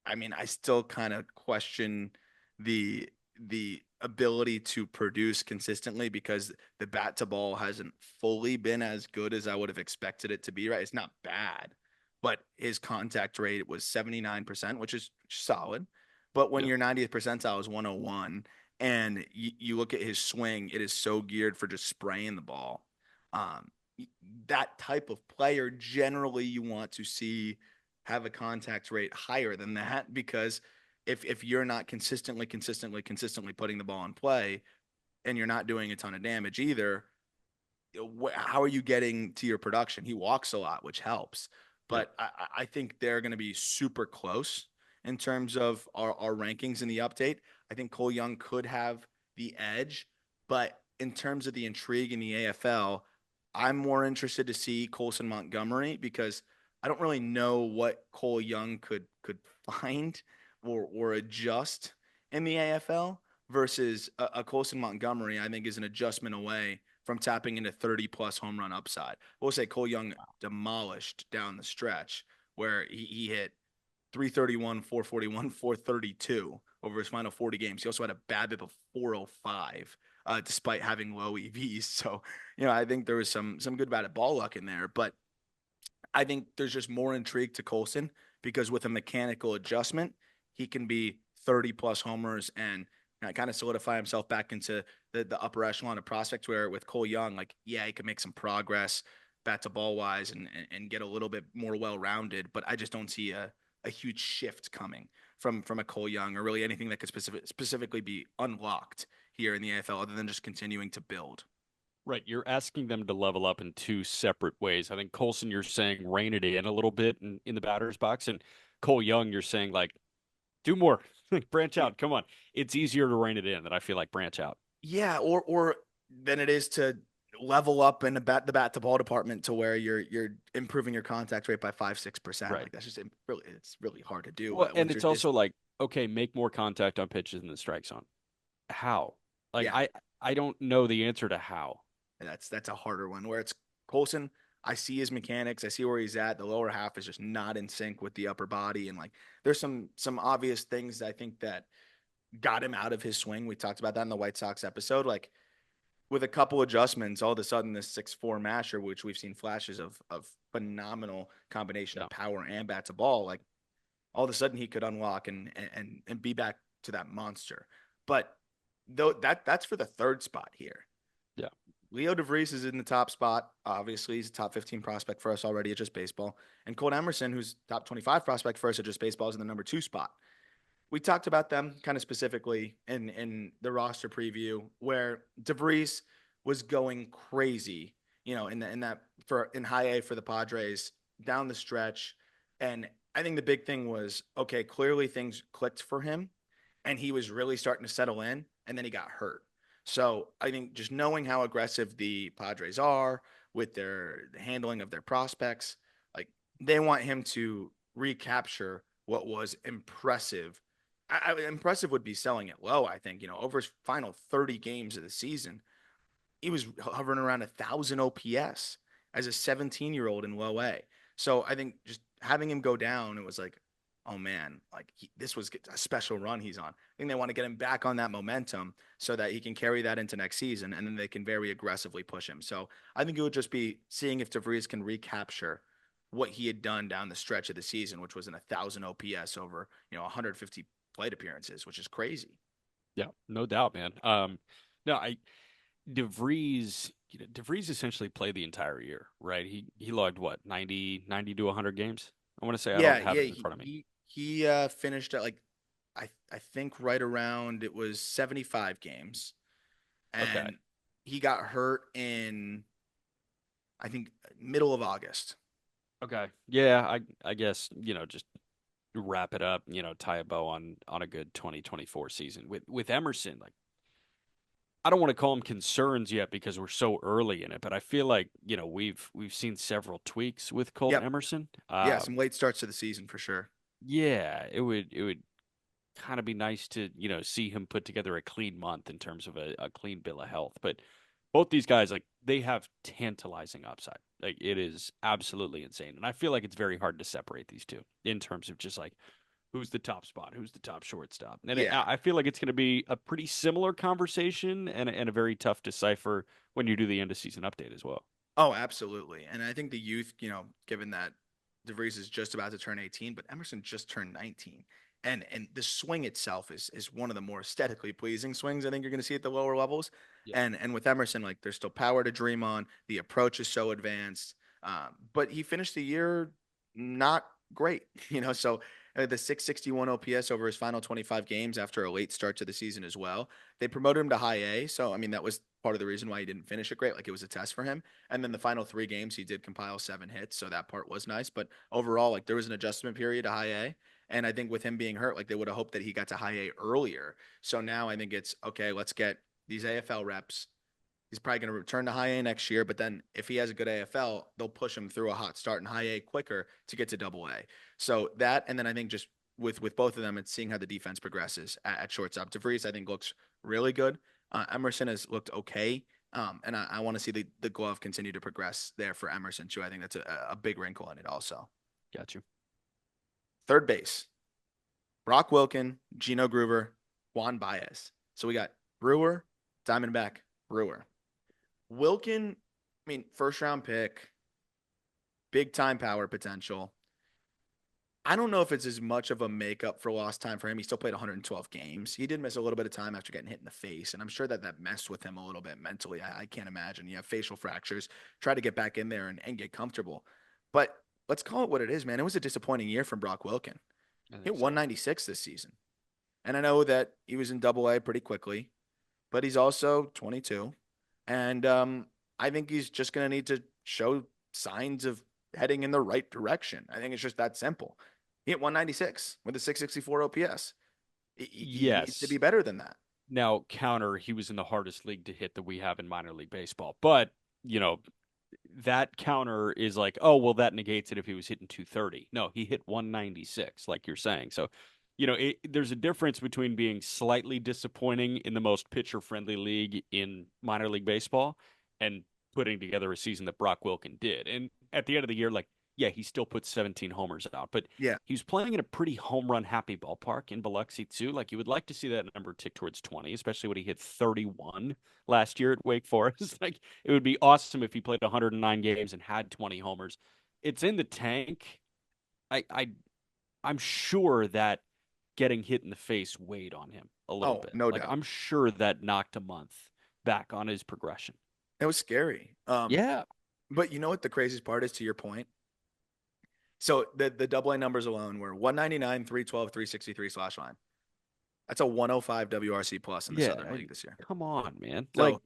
I mean, I still kind of question the the ability to produce consistently because the bat to ball hasn't fully been as good as I would have expected it to be, right? It's not bad, but his contact rate was 79%, which is solid. But when Yeah. your 90th percentile is 101 and you look at his swing, it is so geared for just spraying the ball. Um, that type of player generally you want to see have a contact rate higher than that because if you're not consistently putting the ball in play and you're not doing a ton of damage either, how are you getting to your production? He walks a lot, which helps, Yeah. but I think they're going to be super close in terms of our rankings in the update. I think Cole Young could have the edge, but in terms of the intrigue in the AFL, I'm more interested to see Colson Montgomery because I don't really know what Cole Young could find or adjust in the AFL versus a Colson Montgomery. I think is an adjustment away from tapping into 30 plus home run upside. We'll say Cole Young demolished down the stretch where he hit 331, 441, 432 over his final 40 games. He also had a BABIP of 405 despite having low EVs. So, I think there was some good batted ball luck in there, but I think there's just more intrigue to Colson because with a mechanical adjustment, he can be 30 plus homers and kind of solidify himself back into the upper echelon of prospects. Where with Cole Young, like, yeah, he can make some progress bat to ball wise and get a little bit more well rounded. But I just don't see a huge shift coming from a Cole Young or really anything that could specifically be unlocked here in the AFL other than just continuing to build. Right. You're asking them to level up in two separate ways. I think Colson, you're saying rein it in a little bit in the batter's box. And Cole Young, you're saying like, do more, branch out. Come on. It's easier to rein it in than I feel like branch out. Yeah, or than it is to level up in the bat to ball department to where you're improving your contact rate by 5-6%. Right. Like that's just really it's really hard to do. Well, and Once you're it's is also like, okay, make more contact on pitches than the strike zone. How? Like yeah, I don't know the answer to how. that's a harder one. Where it's Colson, I see his mechanics, I see where he's at. The lower half is just not in sync with the upper body, and like there's some obvious things I think that got him out of his swing. We talked about that in the White Sox episode. Like with a couple adjustments, all of a sudden this 6'4" masher, which we've seen flashes of phenomenal combination Yeah. of power and bat to ball, like all of a sudden he could unlock and be back to that monster. But though that's for the third spot here. Yeah. Leo DeVries is in the top spot. Obviously, he's a top 15 prospect for us already at Just Baseball. And Colt Emerson, who's top 25 prospect for us at Just Baseball, is in the number 2 spot. We talked about them kind of specifically in the roster preview where DeVries was going crazy, in high A for the Padres down the stretch. And I think the big thing was okay, clearly things clicked for him and he was really starting to settle in and then he got hurt. So I think just knowing how aggressive the Padres are with their handling of their prospects, like they want him to recapture what was impressive. Impressive would be selling it low. I think over his final 30 games of the season, he was hovering around 1,000 OPS as a 17-year-old in low A. So I think just having him go down, it was like, oh man, like this was a special run he's on. I think they want to get him back on that momentum so that he can carry that into next season, and then they can very aggressively push him. So I think it would just be seeing if DeVries can recapture what he had done down the stretch of the season, which was an 1,000 OPS over 150 plate appearances, which is crazy. Yeah, no doubt, man. No, DeVries, DeVries essentially played the entire year, right? He logged what, 90 to 100 games? I want to say I Yeah, don't have yeah. it in He front of me. he finished at like I think right around it was 75 games, Okay. and he got hurt in I think middle of August. Okay. Yeah, I guess, just wrap it up, tie a bow on a good 2024 season. With Emerson, like I don't want to call them concerns yet because we're so early in it, but I feel like, we've seen several tweaks with Colt Yep. Emerson. Yeah, some late starts to the season for sure. Yeah, it would kind of be nice to, see him put together a clean month in terms of a clean bill of health. But both these guys, like, they have tantalizing upside. Like, it is absolutely insane. And I feel like it's very hard to separate these two in terms of just like who's the top spot, who's the top shortstop. And Yeah. I feel like it's going to be a pretty similar conversation and a very tough decipher when you do the end of season update as well. Oh, absolutely. And I think the youth, given that DeVries is just about to turn 18, but Emerson just turned 19. And the swing itself is one of the more aesthetically pleasing swings I think you're going to see at the lower levels. Yeah. And with Emerson, like there's still power to dream on. The approach is so advanced. But he finished the year not great, so the 661 OPS over his final 25 games after a late start to the season as well. They promoted him to high A. So, I mean, that was part of the reason why he didn't finish it great. Like it was a test for him. And then the final 3 games, he did compile 7 hits. So that part was nice. But overall, like there was an adjustment period to high A. And I think with him being hurt, like they would have hoped that he got to high A earlier. So now I think it's okay, let's get these AFL reps. He's probably going to return to high A next year, but then if he has a good AFL, they'll push him through a hot start in high A quicker to get to double A. So that, and then I think just with both of them, it's seeing how the defense progresses at shortstop. DeVries, I think, looks really good. Emerson has looked okay. And I want to see the glove continue to progress there for Emerson, too. I think that's a big wrinkle in it also. Got you. Third base, Brock Wilken, Gino Gruber, Juan Baez. So we got Brewer, Diamondback, Brewer. Wilkin, I mean, first round pick, big time power potential. I don't know if it's as much of a makeup for lost time for him. He still played 112 games. He did miss a little bit of time after getting hit in the face, and I'm sure that messed with him a little bit mentally. I can't imagine. You have facial fractures. Try to get back in there and get comfortable. But let's call it what it is, man. It was a disappointing year from Brock Wilkin. I He think hit so. 196 this season. And I know that he was in double A pretty quickly, but he's also 22. And I think he's just going to need to show signs of heading in the right direction. I think it's just that simple. He hit 196 with a 664 OPS. He needs to be Yes. better than that. Now, counter, he was in the hardest league to hit that we have in minor league baseball. But, you know, that counter is like, oh, well, that negates it if he was hitting 230. No, he hit 196, like you're saying. So, there's a difference between being slightly disappointing in the most pitcher friendly league in minor league baseball and putting together a season that Brock Wilkin did. And at the end of the year, like, yeah, he still put 17 homers out, but Yeah. he was playing in a pretty home run happy ballpark in Biloxi, too. Like, you would like to see that number tick towards 20, especially when he hit 31 last year at Wake Forest. Like, it would be awesome if he played 109 games and had 20 homers. It's in the tank. I, I I'm sure that getting hit in the face weighed on him a little Oh, bit. no Like doubt. I'm sure that knocked a month back on his progression. It was scary. Yeah. But you know what the craziest part is to your point? So the double A numbers alone were 199, 312, 363 slash line. That's a 105 WRC plus in the Yeah. Southern League this year. Come on, man. Like So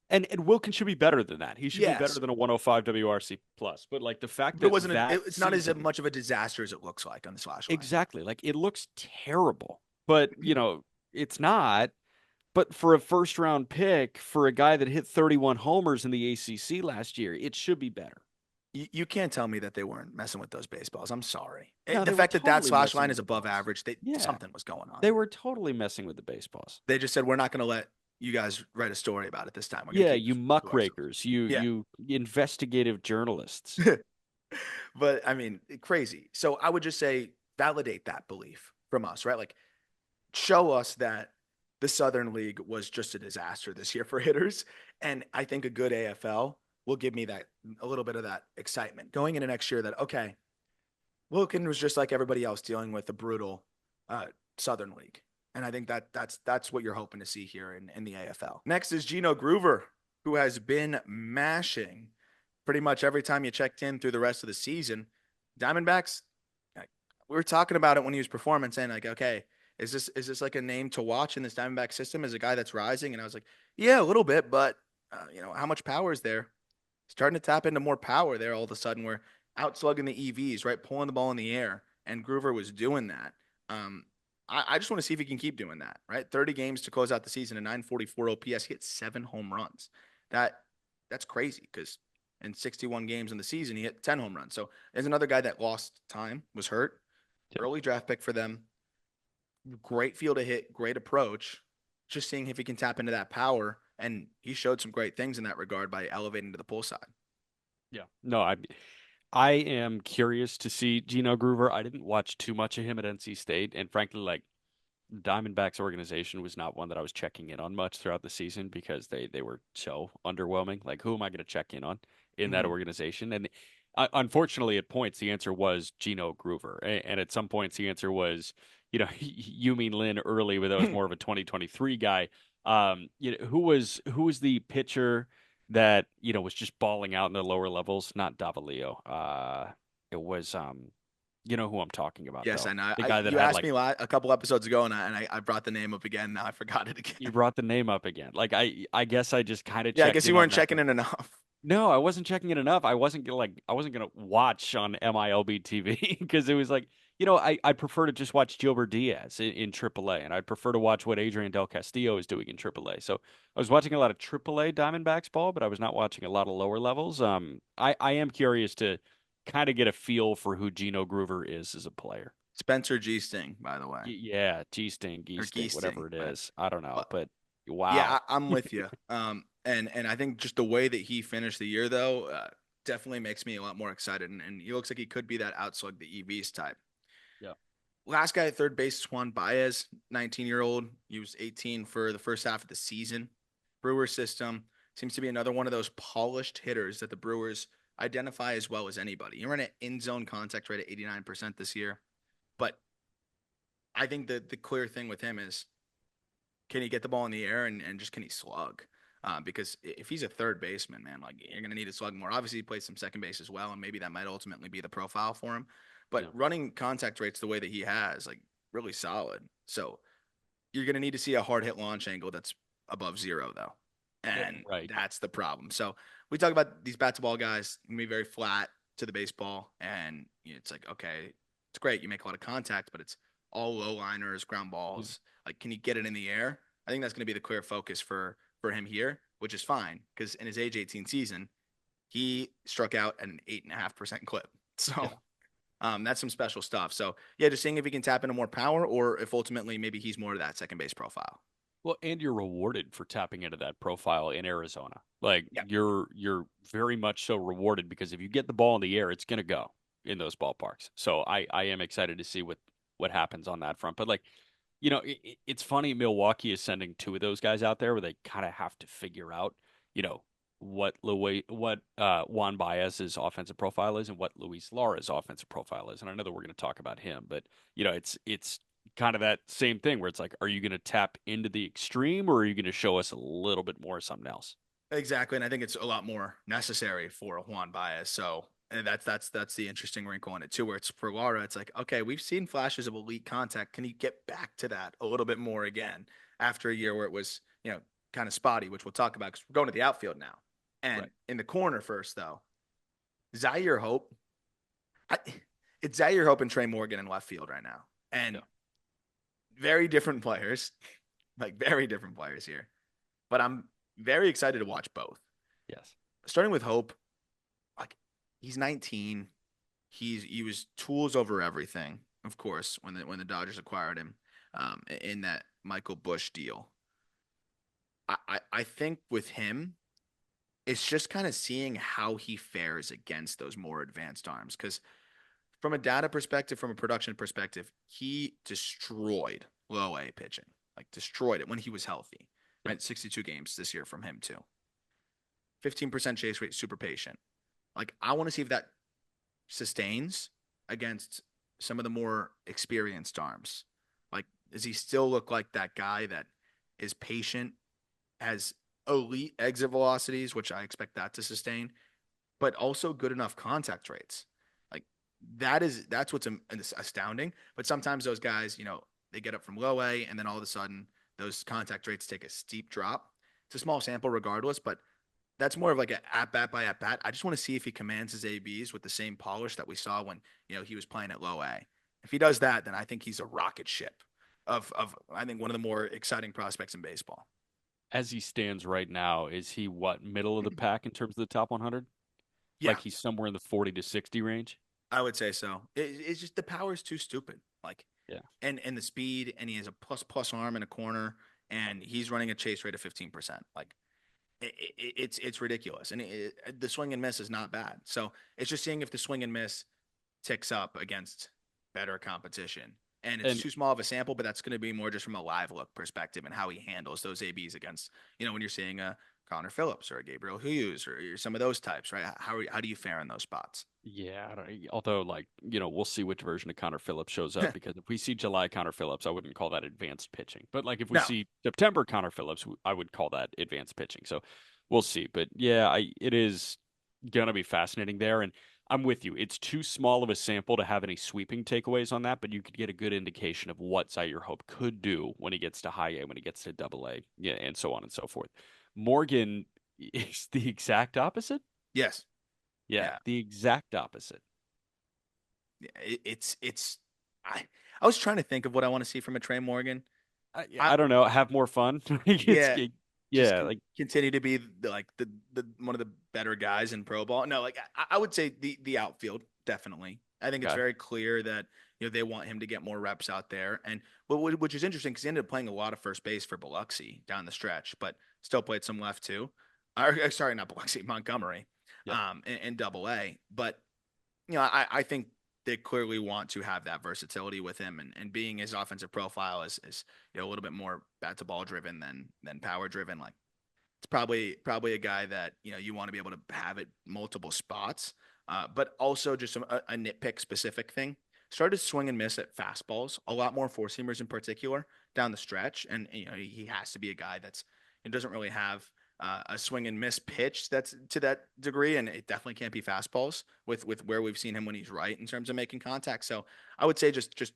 and Wilkins should be better than that. He should be better yes, than a 105 WRC plus. But like the fact but it that wasn't. that It's not as season much of a disaster as it looks like on the slash line. exactly, like it looks terrible. But, it's not. But for a first round pick, for a guy that hit 31 homers in the ACC last year, it should be better. You can't tell me that they weren't messing with those baseballs. I'm sorry. No, The they were fact that that totally slash messing line with is the above balls. average, Yeah, something was going on they there. were totally messing with the baseballs. They just said we're not going to let you guys write a story about it this time. We're going to Yeah, keep you this to ourselves. muckrakers, you Yeah, you investigative journalists. but I mean, crazy. So I would just say validate that belief from us, right? Like show us that the Southern League was just a disaster this year for hitters, and I think a good AFL will give me that a little bit of that excitement going into next year. That okay, Wilkin was just like everybody else dealing with the brutal uh, Southern League. And I think that's what you're hoping to see here in the AFL. Next is Gino Groover, who has been mashing pretty much every time you checked in through the rest of the season. Diamondbacks, we were talking about it when he was performing, saying like, okay, is this like a name to watch in this Diamondback system as a guy that's rising? And I was like, yeah, a little bit, but how much power is there? Starting to tap into more power there all of a sudden. We're outslugging the EVs, right? Pulling the ball in the air. And Groover was doing that. I just want to see if he can keep doing that, right? 30 games to close out the season, a 944 OPS. He hit 7 home runs. That's crazy because in 61 games in the season, he hit 10 home runs. So there's another guy that lost time, was hurt. Yeah. Early draft pick for them. Great field to hit, great approach. Just seeing if he can tap into that power. And he showed some great things in that regard by elevating to the pull side. Yeah. No, I am curious to see Gino Groover. I didn't watch too much of him at NC State, and frankly, like Diamondbacks organization was not one that I was checking in on much throughout the season because they were so underwhelming. Like, who am I going to check in on in that Mm-hmm. organization? And unfortunately, at points the answer was Gino Groover, and at some points the answer was you mean Lynn early, but that was more of a 2023 guy. Who was the pitcher that was just balling out in the lower levels? Not Davalillo. It was you know who I'm talking about Yes, though. I know. The guy that You had asked like me a couple episodes ago, and I brought the name up again. Now I forgot it you again. brought the name up again. Like I guess I just kind of Yeah, I checked guess in you on weren't that. checking in enough. No, I wasn't checking it enough. I wasn't gonna watch on MILB TV because it was like, I prefer to just watch Gilbert Diaz in AAA, and I'd prefer to watch what Adrian Del Castillo is doing in AAA. So I was watching a lot of AAA Diamondbacks ball, but I was not watching a lot of lower levels. I am curious to kind of get a feel for who Gino Groover is as a player. Spencer G. Sting, by the way, Yeah, G Sting, G or Gee Sting, Sting, whatever it but is. I don't know, but but yeah, wow. I'm with you. And I think just the way that he finished the year, though, definitely makes me a lot more excited. And he looks like he could be that outslug the EVs type. Yeah. Last guy at third base, Juan Baez, 19-year-old. He was 18 for the first half of the season. Brewer system seems to be another one of those polished hitters that the Brewers identify as well as anybody. You run an in zone contact rate at 89% this year, but I think the clear thing with him is can he get the ball in the air and just can he slug? Because if he's a third baseman, man, like you're going to need to slug more. Obviously, he plays some second base as well, and maybe that might ultimately be the profile for him. But Yeah. running contact rates the way that he has, like really solid. So you're going to need to see a hard hit launch angle that's above zero, though. And Right. that's the problem. So we talk about these bat to ball guys can be very flat to the baseball. And it's like, okay, it's great. You make a lot of contact, but it's all low liners, ground Yeah. balls. Like, can you get it in the air? I think that's going to be the clear focus for him here, which is fine because in his age 18 season, he struck out at an 8.5% clip. So Yeah. that's some special stuff. So yeah, just seeing if he can tap into more power or if ultimately maybe he's more to that second base profile. Well, and you're rewarded for tapping into that profile in Arizona. Like Yeah, you're very much so rewarded because if you get the ball in the air, it's gonna go in those ballparks. So I am excited to see what happens on that front. But like, it's funny Milwaukee is sending two of those guys out there where they kind of have to figure out, you know, what Juan Baez's offensive profile is and what Luis Lara's offensive profile is. And I know that we're going to talk about him, but it's kind of that same thing where it's like, are you going to tap into the extreme or are you going to show us a little bit more of something else? exactly. And I think it's a lot more necessary for Juan Baez. So and that's the interesting wrinkle in it too, where it's for Lara, it's like, okay, we've seen flashes of elite contact. Can you get back to that a little bit more again after a year where it was, kind of spotty, which we'll talk about because we're going to the outfield now. And Right. in the corner first, though, Zaire Hope, I, it's Zaire Hope and Trey Morgan in left field right now. Yeah. And very different players, like very different players here. But I'm very excited to watch both. Yes. Starting with Hope, like he's 19. He was tools over everything, of course, when the Dodgers acquired him in that Michael Bush deal. I think with him, it's just kind of seeing how he fares against those more advanced arms. Because from a data perspective, from a production perspective, he destroyed low A pitching, like destroyed it when he was healthy. Yep. Right, 62 games this year from him too. 15% chase rate, super patient. Like I want to see if that sustains against some of the more experienced arms. Like, does he still look like that guy that is patient, has elite exit velocities, which I expect that to sustain, but also good enough contact rates? Like that's what's astounding. But sometimes those guys, they get up from low A, and then all of a sudden those contact rates take a steep drop. It's a small sample regardless, but that's more of like an at bat by at bat. I just want to see if he commands his ABs with the same polish that we saw when he was playing at low A. If he does that, then I think he's a rocket ship of I think one of the more exciting prospects in baseball. As he stands right now, is he what, middle of the pack in terms of the top 100? Yeah, Like he's somewhere in the 40 to 60 range? I would say so. It's just the power is too stupid. Like Yeah. and the speed, and he has a plus arm in a corner, and he's running a chase rate of 15%. Like it's ridiculous, and the swing and miss is not bad. So it's just seeing if the swing and miss ticks up against better competition. And it's And too small of a sample, but that's going to be more just from a live look perspective and how he handles those ABs against, when you're seeing a Connor Phillips or a Gabriel Hughes or some of those types, right? How do you fare in those spots? yeah, although like, we'll see which version of Connor Phillips shows up because if we see July Connor Phillips, I wouldn't call that advanced pitching. But like if we No, see September Connor Phillips, I would call that advanced pitching. So we'll see. But yeah, it is gonna be fascinating there. And I'm with you. It's too small of a sample to have any sweeping takeaways on that, but you could get a good indication of what Zaire Hope could do when he gets to high A, when he gets to double A, yeah, and so on and so forth. Morgan is the exact opposite. yes, Yeah, yeah, the exact opposite. it's. I was trying to think of what I want to see from a Trey Morgan. I I don't know. Have more fun. Yeah, just Yeah, like continue to be the one of the better guys in pro ball. No, like I would say the outfield definitely. I think it's okay, very clear that they want him to get more reps out there, and which is interesting because he ended up playing a lot of first base for Biloxi down the stretch, but still played some left too. Sorry, not Biloxi, Montgomery, yeah. in Double A. But I think they clearly want to have that versatility with him, and being his offensive profile is a little bit more bat to ball driven than power driven. Like It's probably a guy that you want to be able to have at multiple spots. But also just a nitpick specific thing. Started to swing and miss at fastballs, a lot more four seamers in particular down the stretch, and he has to be a guy that's it doesn't really have a swing and miss pitch that's to that degree, and it definitely can't be fastballs with where we've seen him when he's right in terms of making contact. So I would say just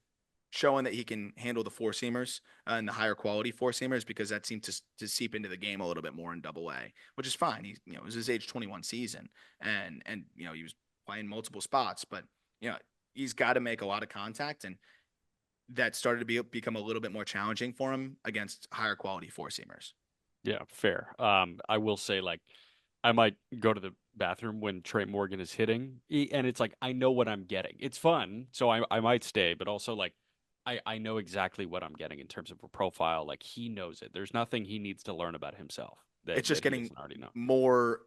showing that he can handle the four seamers and the higher quality four seamers because that seemed to seep into the game a little bit more in Double A, which is fine. It was his age 21 season, and he was playing multiple spots, but you know he's got to make a lot of contact, and that started to become a little bit more challenging for him against higher quality four seamers. Yeah, fair. I will say, like, I might go to the bathroom when Trey Morgan is hitting, and it's like I know what I'm getting. It's fun, so I might stay, but also like I know exactly what I'm getting in terms of a profile. Like he knows it. There's nothing he needs to learn about himself It's just that he getting doesn't already know. more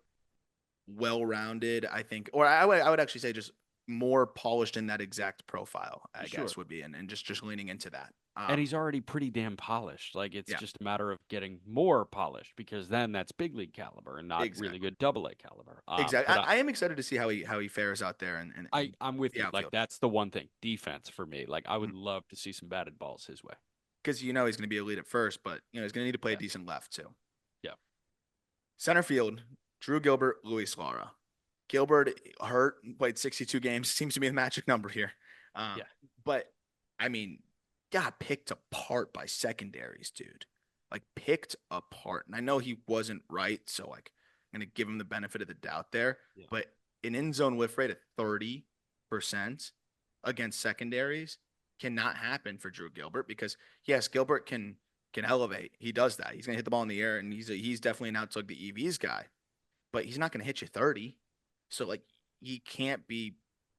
well-rounded, I think, or I would actually say just more polished in that exact profile, I guess Sure. would be, and just leaning into that. And he's already pretty damn polished. Like it's Yeah, just a matter of getting more polished because then that's big league caliber and not really exactly. good double A caliber. Exactly. But I am excited to see how he fares out there and I'm with the you. Like outfield that's the one thing. Defense for me. Like I would love to see some batted balls his way. because he's going to be elite at first, but he's going to need to play a Yes. decent left too. Yeah. Center field, Drew Gilbert, Luis Lara. Gilbert hurt, played 62 games. Seems to be the magic number here. Um, Yeah. but I mean, got picked apart by secondaries, dude. Like picked apart. And I know he wasn't right, so like I'm gonna give him the benefit of the doubt there. Yeah. But an in zone whiff rate of 30% against secondaries cannot happen for Drew Gilbert because yes, Gilbert can elevate. He does that. He's gonna hit the ball in the air, and he's definitely an outside the EVs guy, but he's not gonna hit you 30. So like he can't be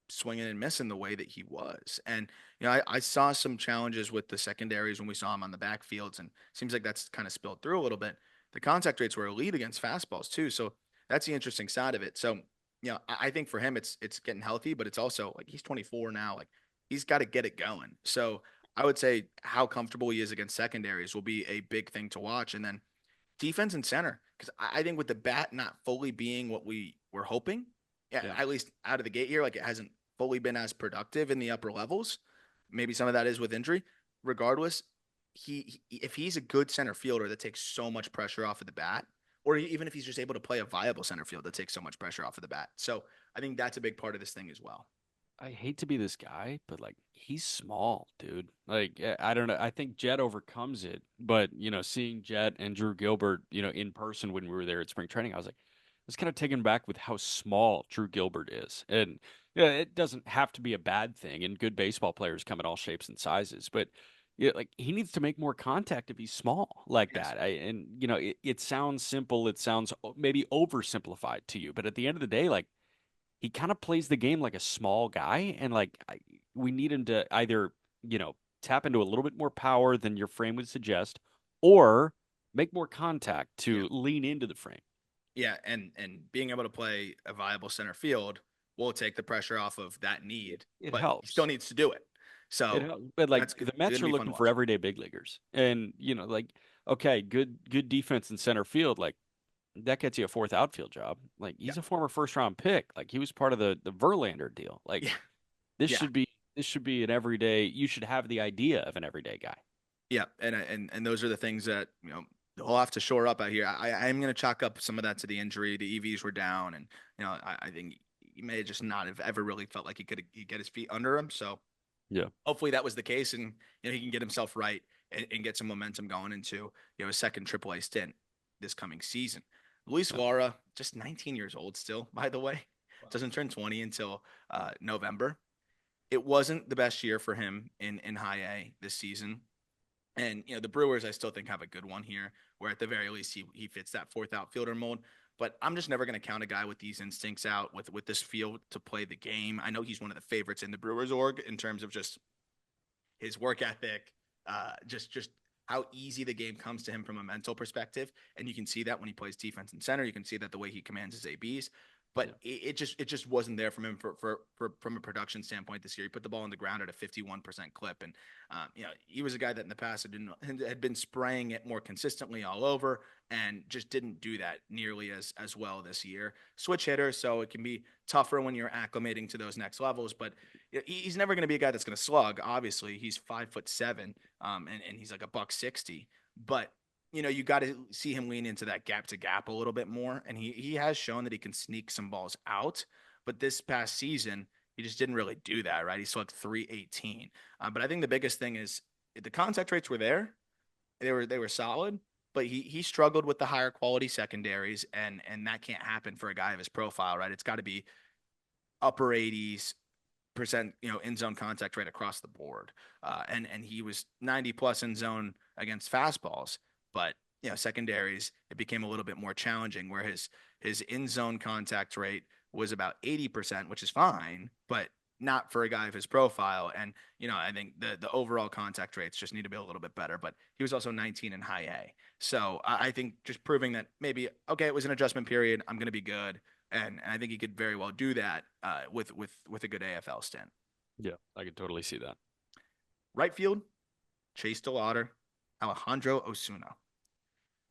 swinging and missing the way that he was. And I saw some challenges with the secondaries when we saw him on the backfields, and it seems like that's kind of spilled through a little bit. The contact rates were elite against fastballs too, so that's the interesting side of it. So I think for him it's getting healthy, but it's also like he's 24 now, like he's got to get it going. So I would say how comfortable he is against secondaries will be a big thing to watch, and then defense and center because I think with the bat not fully being what we were hoping, yeah, Yeah. at least out of the gate here, like it hasn't fully been as productive in the upper levels. Maybe some of that is with injury. Regardless, if he's a good center fielder that takes so much pressure off of the bat, or even if he's just able to play a viable center field that takes so much pressure off of the bat. So I think that's a big part of this thing as well. I hate to be this guy, but like he's small, dude. Like I don't know. I think Jet overcomes it, but seeing Jet and Drew Gilbert, in person when we were there at spring training, I was kind of taken back with how small Drew Gilbert is. And yeah, it doesn't have to be a bad thing. And good baseball players come in all shapes and sizes, but yeah, like he needs to make more contact if he's small like Yes. that. It sounds simple. It sounds maybe oversimplified to you, but at the end of the day, like he kind of plays the game like a small guy, and like we need him to either tap into a little bit more power than your frame would suggest, or make more contact Yeah. to lean into the frame. Yeah, and being able to play a viable center field will take the pressure off of that It, need, it but he still helps. needs to do it. It So helps. But like that's the going Mets to are be fun to looking for watch. everyday big leaguers, and like okay, good defense in center field, like that gets you a fourth outfield job. Like Yeah, he's a former first round pick. Like he was part of the Verlander deal. Like yeah, this yeah, should be this should be an everyday. You should have the idea of an everyday guy. yeah. And those are the things that we'll have to shore up out here. I'm going to chalk up some of that to the injury. The EVs were down, and I think he may just not have ever really felt like he get his feet under him. So Yeah. hopefully that was the case, and he can get himself right and get some momentum going into a second AAA stint this coming season. Luis Yeah. Lara, just 19 years old still, by the way, Wow. doesn't turn 20 until November. It wasn't the best year for him in High A this season. And the Brewers, I still think have a good one here, where at the very least he fits that fourth outfielder mold. But I'm just never going to count a guy with these instincts out with this field to play the game. I know he's one of the favorites in the Brewers org in terms of just his work ethic, just how easy the game comes to him from a mental perspective, and you can see that when he plays defense and center. You can see that the way he commands his ABs. but Yeah. it just wasn't there from him from a production standpoint this year. He put the ball on the ground at a 51% clip, and he was a guy that in the past had been spraying it more consistently all over, and just didn't do that nearly as well this year. Switch hitter, so it can be tougher when you're acclimating to those next levels, but he's never going to be a guy that's going to slug. Obviously, he's 5'7", and he's like a buck 60, but you got to see him lean into that gap to gap a little bit more. And he has shown that he can sneak some balls out. But this past season, he just didn't really do that, right? He slugged 318. But I think the biggest thing is the contact rates were there. They were solid, but he struggled with the higher quality secondaries, and that can't happen for a guy of his profile, right? It's got to be upper 80s percent, in zone contact rate across the board. And he was 90 plus in zone against fastballs, but secondaries, it became a little bit more challenging where his in zone contact rate was about 80%, which is fine, but not for a guy of his profile. And I think the overall contact rates just need to be a little bit better. But he was also 19 in high A, so I think just proving that maybe okay, it was an adjustment period. I'm going to be good, and I think he could very well do that with a good AFL stint. Yeah, I could totally see that. Right field, Chase DeLauder, Alejandro Osuna.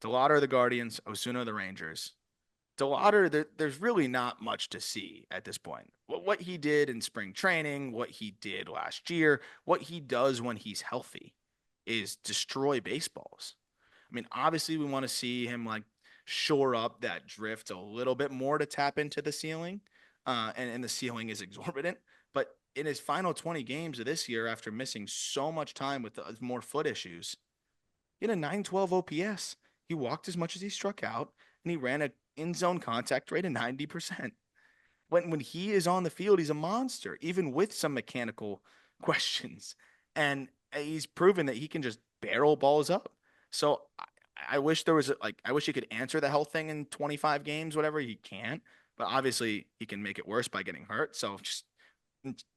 DeLauder the Guardians, Osuna the Rangers. DeLauder, there's really not much to see at this point. What he did in spring training, what he did last year, what he does when he's healthy is destroy baseballs. I mean, obviously, we want to see him like shore up that drift a little bit more to tap into the ceiling, and the ceiling is exorbitant. But in his final 20 games of this year, after missing so much time with more foot issues, he had a 912 OPS. He walked as much as he struck out, and he ran a in zone contact rate of 90%. When he is on the field, he's a monster, even with some mechanical questions. And he's proven that he can just barrel balls up. So I wish there was I wish he could answer the health thing in 25 games, whatever. He can't, but obviously he can make it worse by getting hurt. So just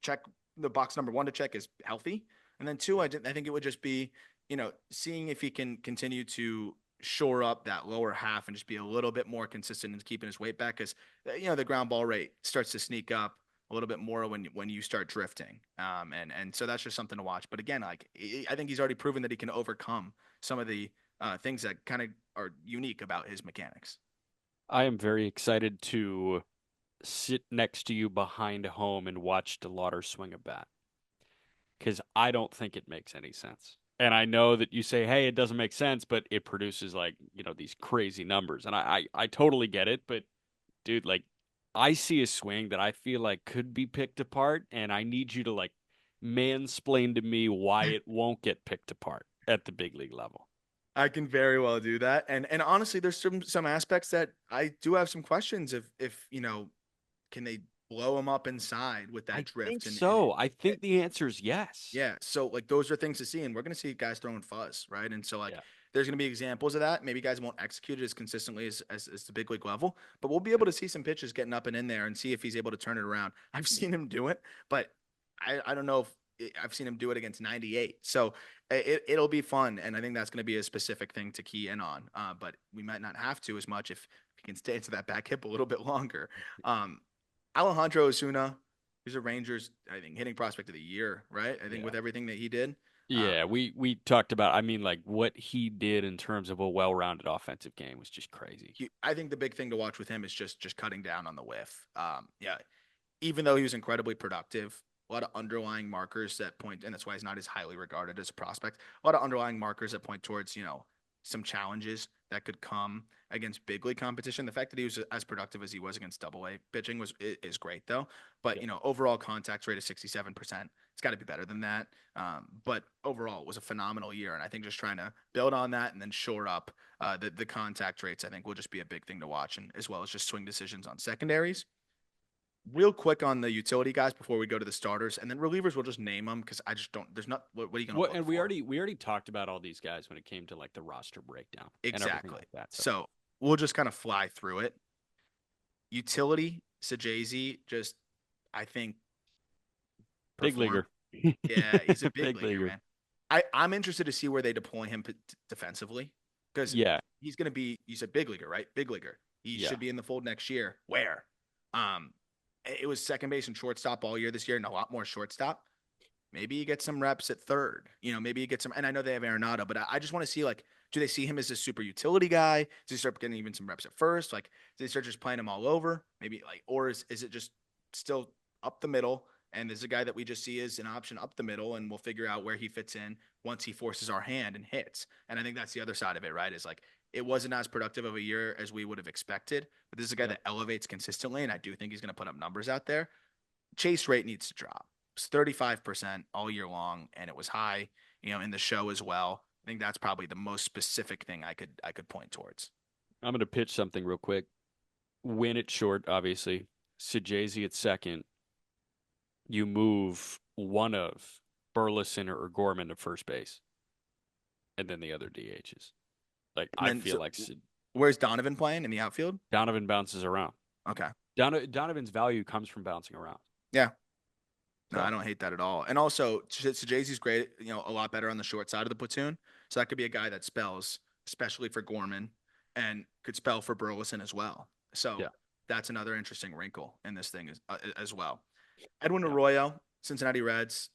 check the box number one to check is healthy, and then two, I think it would just be seeing if he can continue to shore up that lower half and just be a little bit more consistent in keeping his weight back because the ground ball rate starts to sneak up a little bit more when you start drifting, and so that's just something to watch. But again, like I think he's already proven that he can overcome some of the things that kind of are unique about his mechanics. I am very excited to sit next to you behind home and watch DeLauder swing a bat because I don't think it makes any sense. And I know that you say, hey, it doesn't make sense, but it produces like, these crazy numbers. And I totally get it. But dude, like, I see a swing that I feel like could be picked apart. And I need you to like mansplain to me why it won't get picked apart at the big league level. I can very well do that, and honestly, there's some aspects that I do have some questions if can they blow him up inside with that I think drift and so. I think the answer is yes. yeah, so like those are things to see, and we're gonna see guys throwing fuzz, right? And so like Yeah. there's gonna be examples of that. Maybe guys won't execute it as consistently as the big league level, but we'll be able to see some pitches getting up and in there and see if he's able to turn it around. I've seen him do it, but I don't know if I've seen him do it against 98. So it'll be fun, and I think that's going to be a specific thing to key in on. But we might not have to as much if he can stay into that back hip a little bit longer. Um, Alejandro Osuna, he's a Rangers, I think, hitting prospect of the year, right? I think Yeah. with everything that he did. Yeah, we talked about, I mean, like what he did in terms of a well-rounded offensive game was just crazy. I think the big thing to watch with him is just cutting down on the whiff. Yeah, even though he was incredibly productive, a lot of underlying markers that point, and that's why he's not as highly regarded as a prospect. A lot of underlying markers that point towards, some challenges that could come against big league competition. The fact that he was as productive as he was against Double A pitching is great though. But Yeah. overall contact rate of 67%. It's got to be better than that. But overall, it was a phenomenal year, and I think just trying to build on that and then shore up the contact rates, I think will just be a big thing to watch, and as well as just swing decisions on secondaries. Real quick on the utility guys before we go to the starters, and then relievers we'll just name them because I just don't. There's not. What are you going to Well, look and we for? already talked about all these guys when it came to like the roster breakdown and everything Exactly. like that. So So we'll just kind of fly through it. Utility, Sajazi, just I think big perform. leaguer. Yeah, he's a big Big leaguer, leaguer. man. I'm interested to see where they deploy him defensively because Yeah. he's going to be. You said big leaguer, right? Big leaguer. He Yeah. should be in the fold next year. Where? Um, it was second base and shortstop all year this year, and a lot more shortstop. Maybe you get some reps at third. Maybe you get some. And I know they have Arenado, but I just want to see like, do they see him as a super utility guy? Does he start getting even some reps at first? Like, do they start just playing him all over? Maybe like, or is it just still up the middle? And there's a guy that we just see as an option up the middle, and we'll figure out where he fits in once he forces our hand and hits. And I think that's the other side of it, right? Is like it wasn't as productive of a year as we would have expected, but this is a guy Yeah. that elevates consistently, and I do think he's going to put up numbers out there. Chase rate needs to drop. It's 35% all year long, and it was high, in the show as well. I think that's probably the most specific thing I could point towards. I'm going to pitch something real quick. Win it short, obviously. Sajazi at second. You move one of Burleson or Gorman to first base, and then the other DHs. Like And I then, feel so like where's Donovan playing in the outfield? Donovan bounces around. Okay, Donovan's value comes from bouncing around. yeah, no, I So don't hate that at all. And also, Jay's great, a lot better on the short side of the platoon. So that could be a guy that spells, especially for Gorman, and could spell for Burleson as well. So yeah, that's another interesting wrinkle in this thing as well. Edwin yeah, Arroyo, Cincinnati Reds,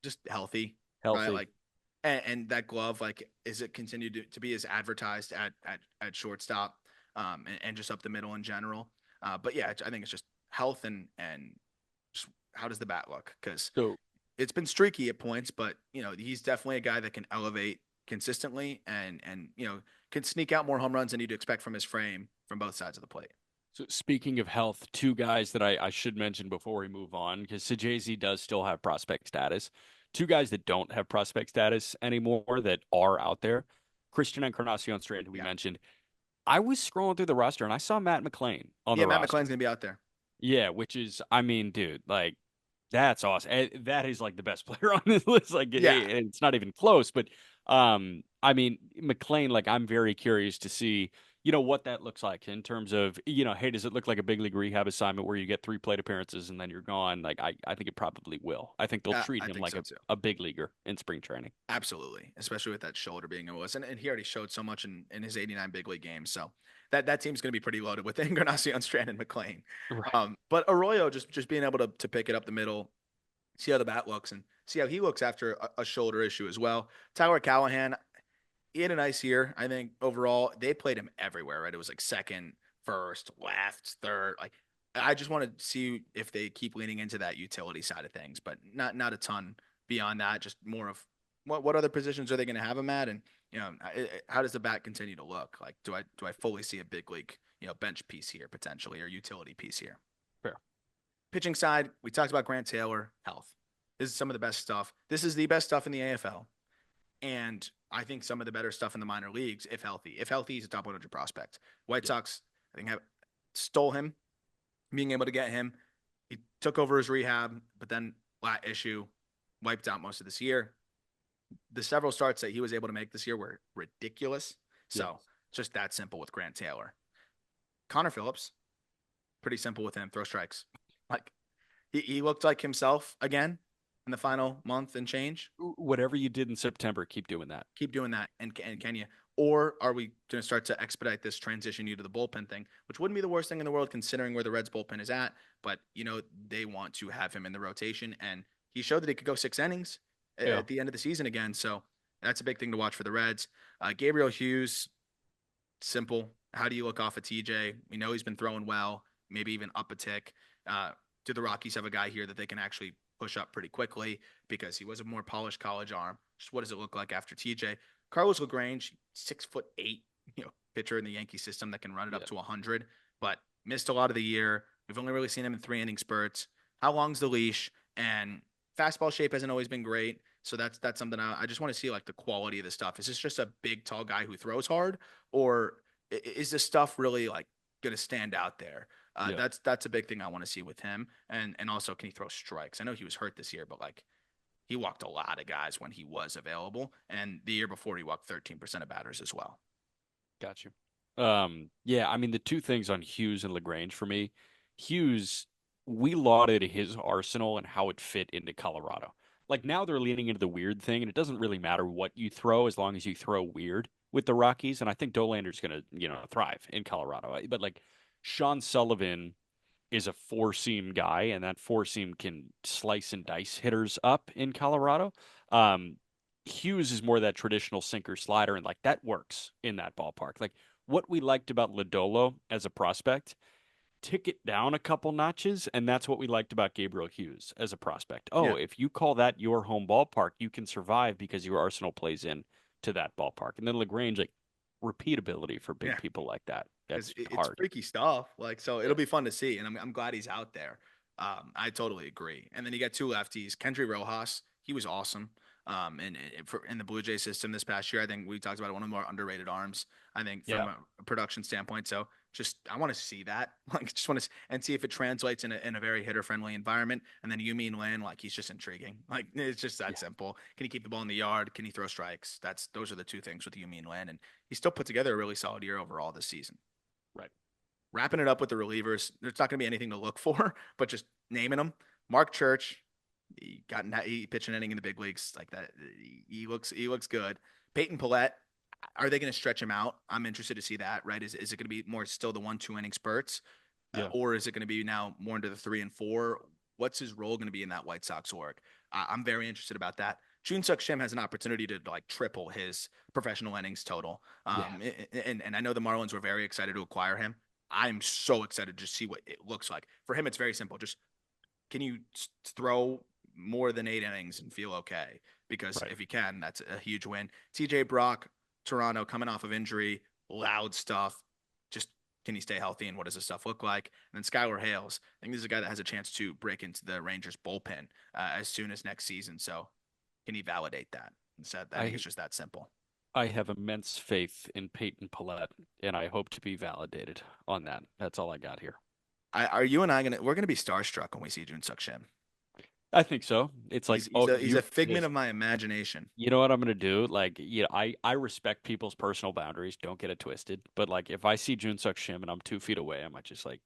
just healthy, right? healthy. Like, and that glove, like, is it continued to be as advertised at shortstop, and just up the middle in general? But yeah, I think it's just health and just how does the bat look? Because So it's been streaky at points, but he's definitely a guy that can elevate consistently and can sneak out more home runs than you'd expect from his frame from both sides of the plate. So speaking of health, two guys that I should mention before we move on, because Sajazi does still have prospect status. Two guys that don't have prospect status anymore that are out there. Christian Encarnacion Strand, who we Yeah, mentioned. I was scrolling through the roster and I saw Matt McLean on yeah, the Matt McClain's roster. gonna be out there. Yeah, which is, I mean, dude, like that's awesome. That is like the best player on this list. Like, Yeah, it's not even close. But, I mean, McLean. Like, I'm very curious to see, what that looks like in terms of, hey, does it look like a big league rehab assignment where you get three plate appearances and then you're gone? Like, I think it probably will. I think they'll treat I him think like so a, too. a big leaguer in spring training. Absolutely, especially with that shoulder being a wuss, and he already showed so much in his 89 big league games. So that team's going to be pretty loaded with Encarnacion, Strand, and McLean. Right. But Arroyo just being able to pick it up the middle, see how the bat looks, and see how he looks after a shoulder issue as well. Tyler Callahan, he had a nice year. I think overall they played him everywhere. Right, it was like second, first, left, third. Like I just want to see if they keep leaning into that utility side of things, but not a ton beyond that. Just more of what other positions are they going to have him at, and how does the bat continue to look? Like do I fully see a big league bench piece here potentially or utility piece here? Fair. Pitching side, we talked about Grant Taylor health. This is some of the best stuff. This is the best stuff in the AFL. And I think some of the better stuff in the minor leagues, if healthy. If healthy, he's a top 100 prospect. White Yeah. Sox, I think, have stole him, being able to get him. He took over his rehab, but then lat issue wiped out most of this year. The several starts that he was able to make this year were ridiculous. Yeah. So just that simple with Grant Taylor. Connor Phillips, pretty simple with him. Throw strikes. Like he looked like himself again in the final month and change. Whatever you did in September, keep doing that. Keep doing that, and can you? Or are we going to start to expedite this transition you to the bullpen thing, which wouldn't be the worst thing in the world considering where the Reds bullpen is at. But they want to have him in the rotation, and he showed that he could go 6 innings Yeah. at the end of the season again. So that's a big thing to watch for the Reds. Gabriel Hughes, simple. How do you look off of TJ? We know he's been throwing well, maybe even up a tick. Do the Rockies have a guy here that they can actually push up pretty quickly because he was a more polished college arm? Just what does it look like after TJ? Carlos LaGrange, 6'8", pitcher in the Yankee system that can run it up Yeah. to 100, but missed a lot of the year. We've only really seen him in 3 inning spurts. How long's the leash? And fastball shape hasn't always been great. So that's something I just want to see, like the quality of the stuff. Is this just a big, tall guy who throws hard, or is this stuff really like going to stand out there? Yeah. That's a big thing I want to see with him, and also can he throw strikes? I know he was hurt this year, but like he walked a lot of guys when he was available, and the year before he walked 13% of batters as well. Got you. Yeah, I mean the two things on Hughes and LaGrange for me, Hughes, we lauded his arsenal and how it fit into Colorado. Like now they're leaning into the weird thing, and it doesn't really matter what you throw as long as you throw weird with the Rockies. And I think Dolander's gonna, thrive in Colorado. But like Sean Sullivan is a four seam guy, and that four seam can slice and dice hitters up in Colorado. Um, Hughes is more that traditional sinker slider, and like that works in that ballpark. Like what we liked about Lodolo as a prospect, tick it down a couple notches, and that's what we liked about Gabriel Hughes as a prospect. Oh, Yeah. if you call that your home ballpark, you can survive because your arsenal plays in to that ballpark. And then Lagrange, like repeatability for big Yeah. people like that. Because That's it's hard. freaky stuff. Like, so it'll Yeah. be fun to see, and I'm glad he's out there. I totally agree. And then you got two lefties, Kendry Rojas. He was awesome. In the Blue Jay system this past year, I think we talked about it, one of the more underrated arms. I think from Yeah. a production standpoint. So just I want to see that, like, just want to and see if it translates in a very hitter friendly environment. And then Yumin Lin, like he's just intriguing. Like it's just that Yeah. simple. Can he keep the ball in the yard? Can he throw strikes? Those are the two things with Yumin Lin, and he still put together a really solid year overall this season. Right. Wrapping it up with the relievers, there's not going to be anything to look for, but just naming them. Mark Church, he pitched an inning in the big leagues like that. He looks good. Peyton Pillette, are they going to stretch him out? I'm interested to see that. Right? Is it going to be more still the 1-2 inning spurts, Yeah. or is it going to be now more into the 3 and 4? What's his role going to be in that White Sox org? I'm very interested about that. Jun Suk Shim has an opportunity to like triple his professional innings total. Yeah. And I know the Marlins were very excited to acquire him. I'm so excited to see what it looks like. For him, it's very simple. Just can you throw more than 8 innings and feel okay? Because Right. if you can, that's a huge win. TJ Brock, Toronto, coming off of injury, loud stuff. Just can he stay healthy and what does this stuff look like? And then Skylar Hales, I think this is a guy that has a chance to break into the Rangers bullpen as soon as next season. So can he validate that? So I think I it's just that simple. I have immense faith in Peyton Pillette, and I hope to be validated on that. That's all I got here. Are you and I gonna? We're gonna be starstruck when we see Jun Suk Shim. I think so. It's like, He's oh, a he's you a figment exist. of my imagination. You know what I'm gonna do? Like, I respect people's personal boundaries. Don't get it twisted. But like, if I see Junsuck Shim and I'm 2 feet away, I might just like,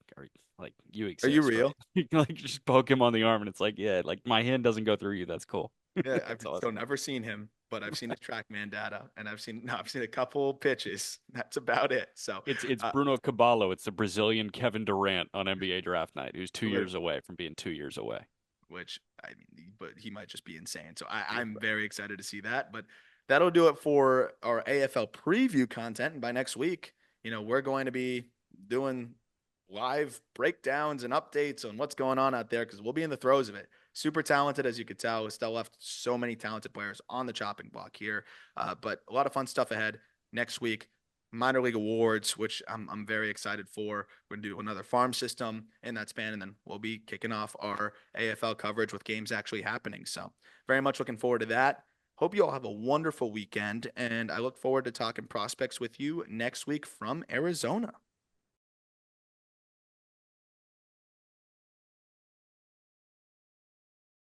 like you Are you exist, real? right? Like, just poke him on the arm, and it's like, yeah, like my hand doesn't go through you. That's cool. Yeah, I've That's still awesome. never seen him, but I've seen his TrackMan data, and I've seen a couple pitches. That's about it. So, It's uh, Bruno Caballo. It's the Brazilian Kevin Durant on NBA draft night, who's 2 years literally, away from being 2 years away. which I mean, but he might just be insane. So Yeah, I'm very excited to see that. But that'll do it for our AFL preview content. And by next week, we're going to be doing live breakdowns and updates on what's going on out there because we'll be in the throes of it. Super talented, as you could tell. We still left so many talented players on the chopping block here, but a lot of fun stuff ahead next week. Minor league awards, which I'm very excited for. We're gonna do another farm system in that span, and then we'll be kicking off our AFL coverage with games actually happening. So very much looking forward to that. Hope you all have a wonderful weekend, and I look forward to talking prospects with you next week from Arizona.